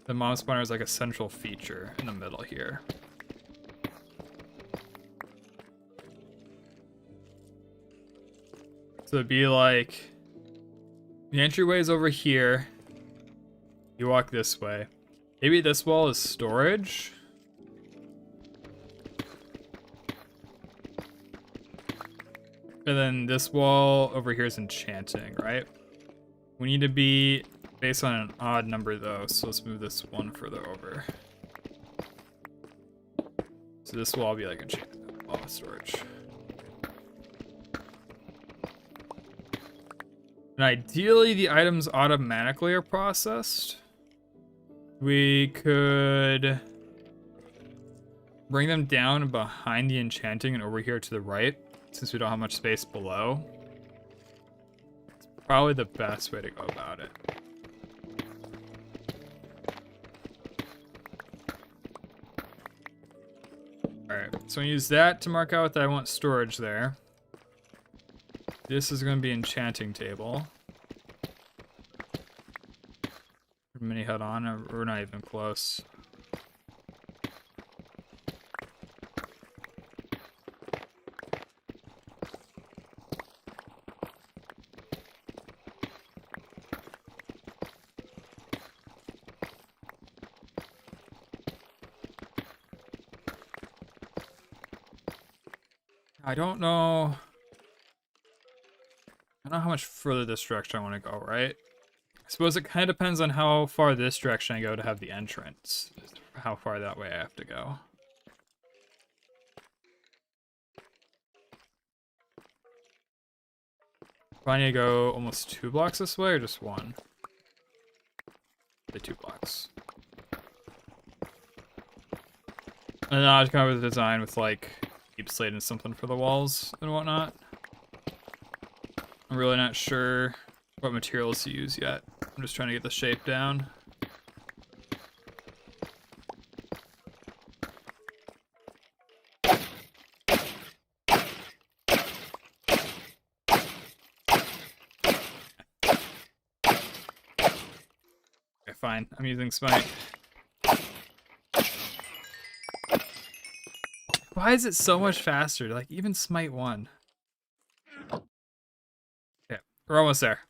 the mom spawner as like a central feature in the middle here. So it'd be like, the entryway is over here. You walk this way. Maybe this wall is storage. And then this wall over here is enchanting, right? We need to be based on an odd number though, so let's move this one further over. So this wall will be like enchanting. Oh, storage. And ideally, the items automatically are processed. We could bring them down behind the enchanting and over here to the right, since we don't have much space below. It's probably the best way to go about it. Alright, so I use that to mark out that I want storage there. This is going to be enchanting table. Mini hut on, we're not even close. I don't know how much further this direction I want to go, right? I suppose it kind of depends on how far this direction I go to have the entrance. How far that way I have to go. Do I need to go almost 2 blocks this way or just 1? The 2 blocks. And then I'll just come up with a design with like deep slate and something for the walls and whatnot. I'm really not sure what materials to use yet. I'm just trying to get the shape down. Okay, fine. I'm using Smite. Why is it so much faster? Like, even Smite 1. Okay, we're almost there.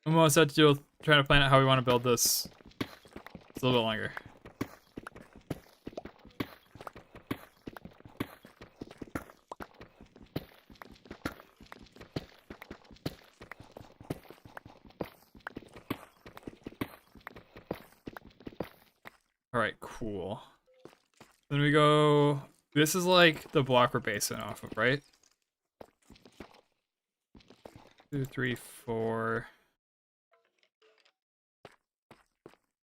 I'm almost set to do trying to plan out how we want to build this. It's a little bit longer. Alright, cool. Then we go... This is like the block we're basing off of, right? 2, 3, 4...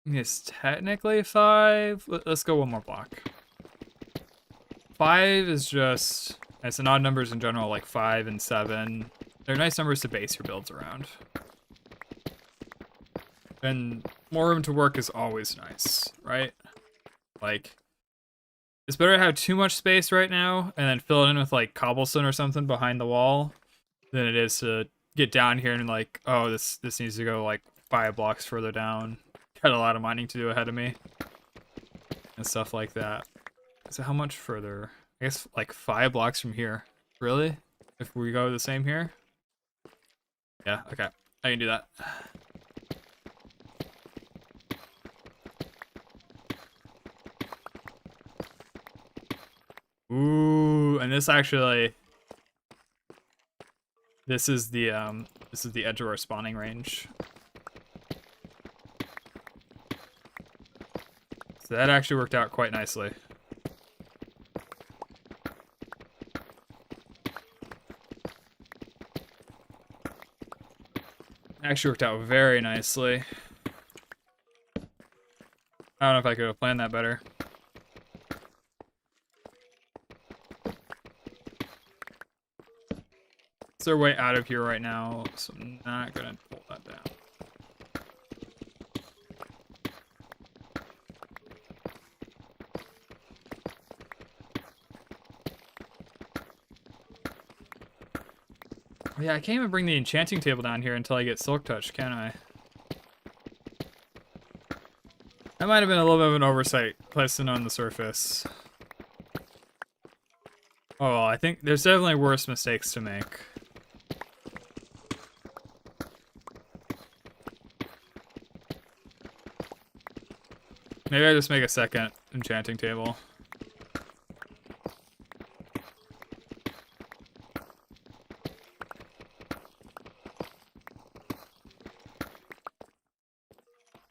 It's technically 5. Let's go one more block. 5 is just... It's an odd numbers in general, like 5 and 7. They're nice numbers to base your builds around. And more room to work is always nice, right? Like, it's better to have too much space right now and then fill it in with like cobblestone or something behind the wall than it is to get down here and like, oh, this needs to go like 5 blocks further down. Got a lot of mining to do ahead of me and stuff like that. So how much further? I guess like 5 blocks from here. Really? If we go the same here? Yeah, okay. I can do that. Ooh, and this actually, this is the edge of our spawning range. So that actually worked out quite nicely. Actually worked out very nicely. I don't know if I could have planned that better. They're way out of here right now, so I'm not gonna pull that down. Yeah, I can't even bring the enchanting table down here until I get Silk Touch, can I? That might have been a little bit of an oversight, placing on the surface. Oh, well, I think there's definitely worse mistakes to make. Maybe I just make a second enchanting table.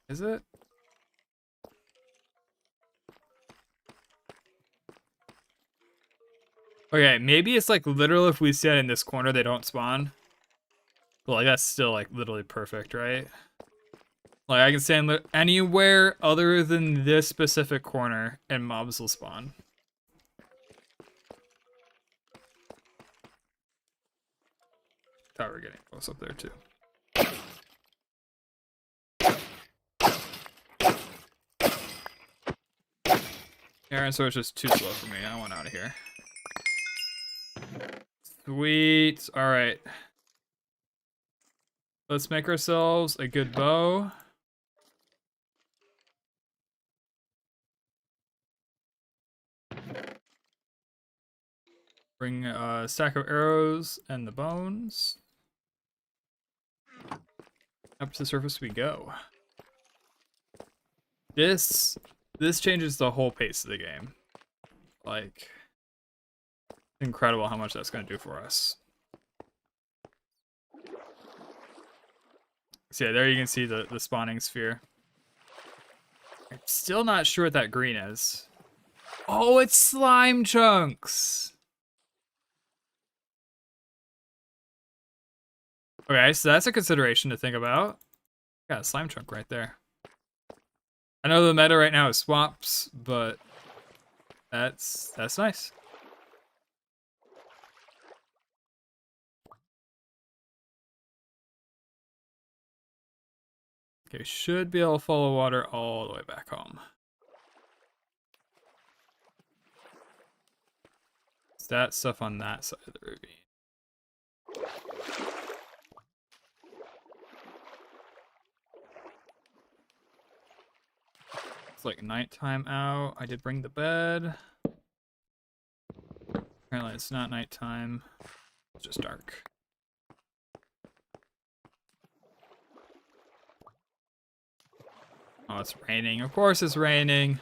Is it? Okay, maybe it's like literal if we stand in this corner, they don't spawn. But like that's still like literally perfect, right? Like I can stand anywhere other than this specific corner and mobs will spawn. Thought we were getting close up there too. Iron Sword's just too slow for me. I want out of here. Sweet. Alright. Let's make ourselves a good bow. Bring a stack of arrows and the bones. Up to the surface we go. This changes the whole pace of the game. Like, incredible how much that's going to do for us. So yeah, there you can see the spawning sphere. I'm still not sure what that green is. Oh, it's slime chunks! Okay, so that's a consideration to think about. Got a slime chunk right there. I know the meta right now is swamps, but that's nice. Okay, should be able to follow water all the way back home. Is that stuff on that side of the ravine? It's like nighttime out. I did bring the bed. Apparently it's not nighttime. It's just dark. Oh, it's raining. Of course it's raining.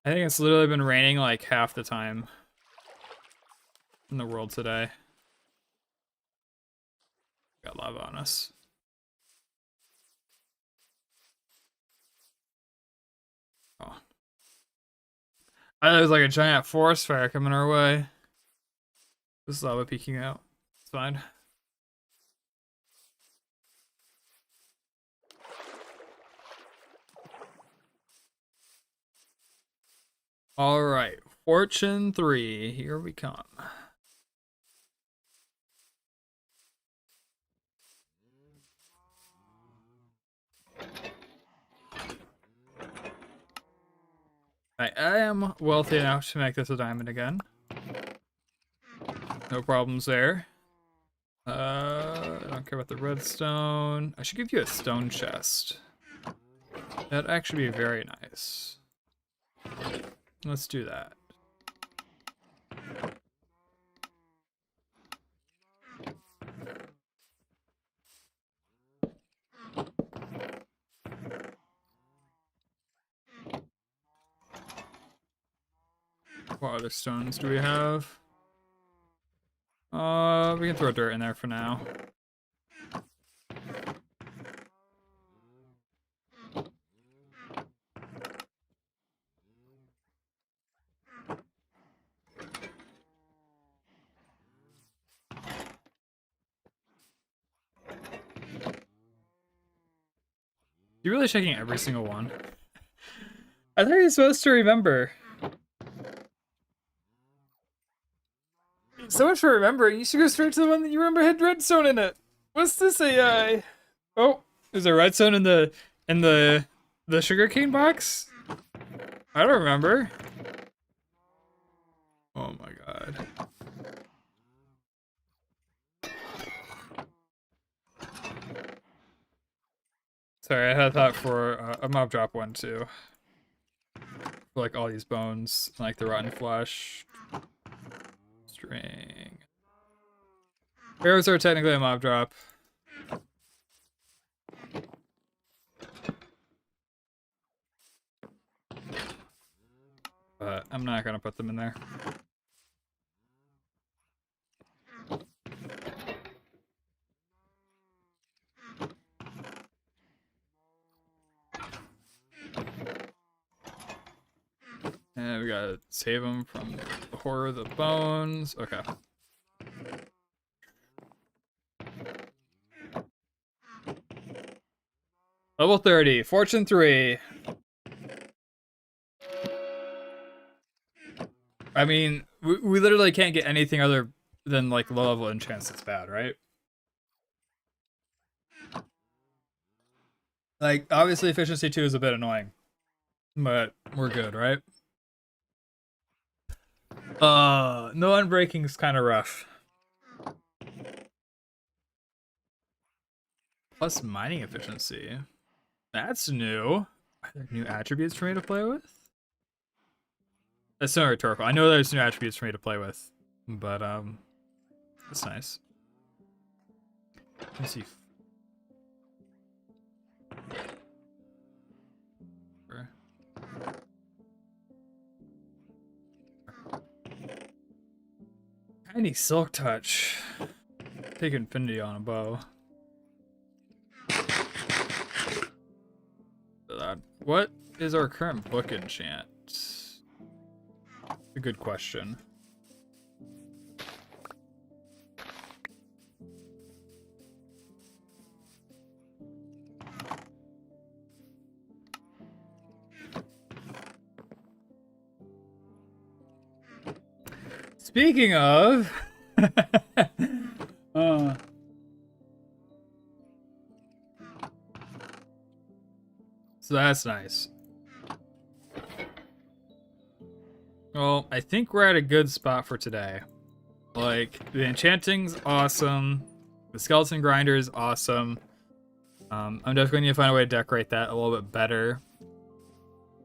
I think it's literally been raining like half the time in the world today. Got lava on us. Oh. I thought it was like a giant forest fire coming our way. This lava peeking out. It's fine. All right, Fortune 3, here we come. I am wealthy enough to make this a diamond again. No problems there. I don't care about the redstone. I should give you a stone chest. That'd actually be very nice. Let's do that. What other stones do we have? We can throw dirt in there for now. You're really checking every single one. I thought you were supposed to remember. So much for remembering. You should go straight to the one that you remember had redstone in it. What's this AI? Oh, there's a redstone in the sugarcane box? I don't remember. Oh my god. Sorry, I had a thought for a mob drop one too. For like all these bones, like the rotten flesh. String. Arrows are technically a mob drop. But I'm not gonna put them in there. And we gotta save them from the horror of the bones. Okay. Level 30, Fortune 3. I mean, we literally can't get anything other than like low level enchants that's bad, right? Like, obviously efficiency 2 is a bit annoying. But we're good, right? No unbreaking is kind of rough. Plus mining efficiency. That's new. Are there new attributes for me to play with? That's so rhetorical. I know there's new attributes for me to play with, but that's nice. Let me see. Tiny silk touch. Take infinity on a bow. What is our current book enchant? A good question. Speaking of, so that's nice. Well, I think we're at a good spot for today. Like, the enchanting's awesome. The skeleton grinder is awesome. I'm definitely going to find a way to decorate that a little bit better.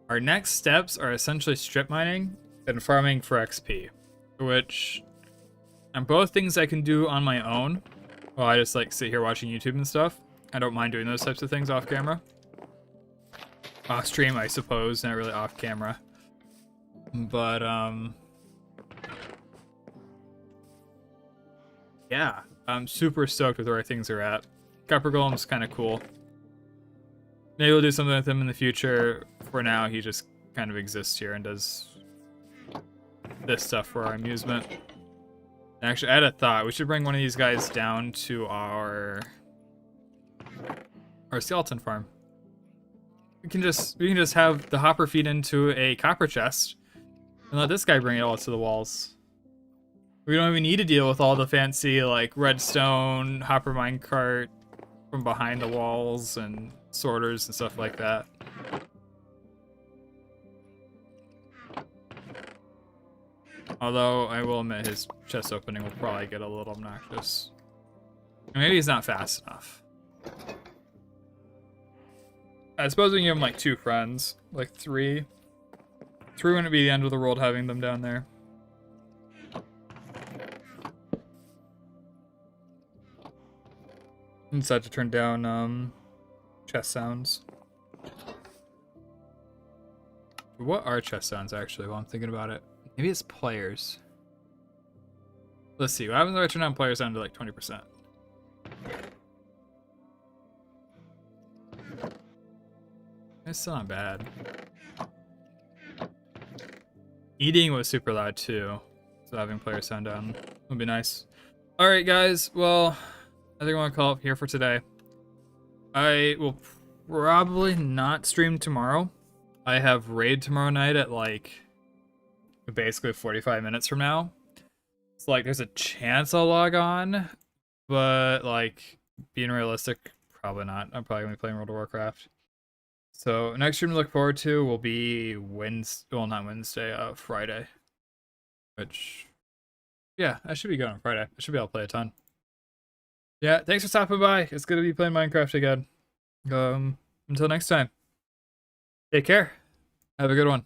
Our next steps are essentially strip mining and farming for XP, which are both things I can do on my own while I just like sit here watching YouTube and stuff. I don't mind doing those types of things off camera. Off stream, I suppose, not really off camera. But yeah, I'm super stoked with where things are at. Copper Golem's kind of cool. Maybe we'll do something with him in the future. For now, he just kind of exists here and does this stuff for our amusement. Actually, I had a thought. We should bring one of these guys down to our skeleton farm. We can just have the hopper feed into a copper chest and let this guy bring it all to the walls. We don't even need to deal with all the fancy like redstone hopper minecart from behind the walls and sorters and stuff like that. Although I will admit his chest opening will probably get a little obnoxious. Maybe he's not fast enough. I suppose we can give him like 2 friends, like 3. 3 wouldn't be the end of the world having them down there. And decide to turn down chest sounds. What are chest sounds actually while I'm thinking about it? Maybe it's players. Let's see, what happens if I turn down players down to like 20%? It's still not bad. Eating was super loud too, so having player sound down would be nice. Alright guys, well, I think I want to call it here for today. I will probably not stream tomorrow. I have raid tomorrow night at like basically 45 minutes from now. It's like there's a chance I'll log on, but like being realistic, probably not. I'm probably gonna be playing World of Warcraft. So next stream to look forward to will be Wednesday, well not Wednesday, Friday. Which, yeah, I should be good on Friday. I should be able to play a ton. Yeah, thanks for stopping by. It's good to be playing Minecraft again. until next time, take care. Have a good one.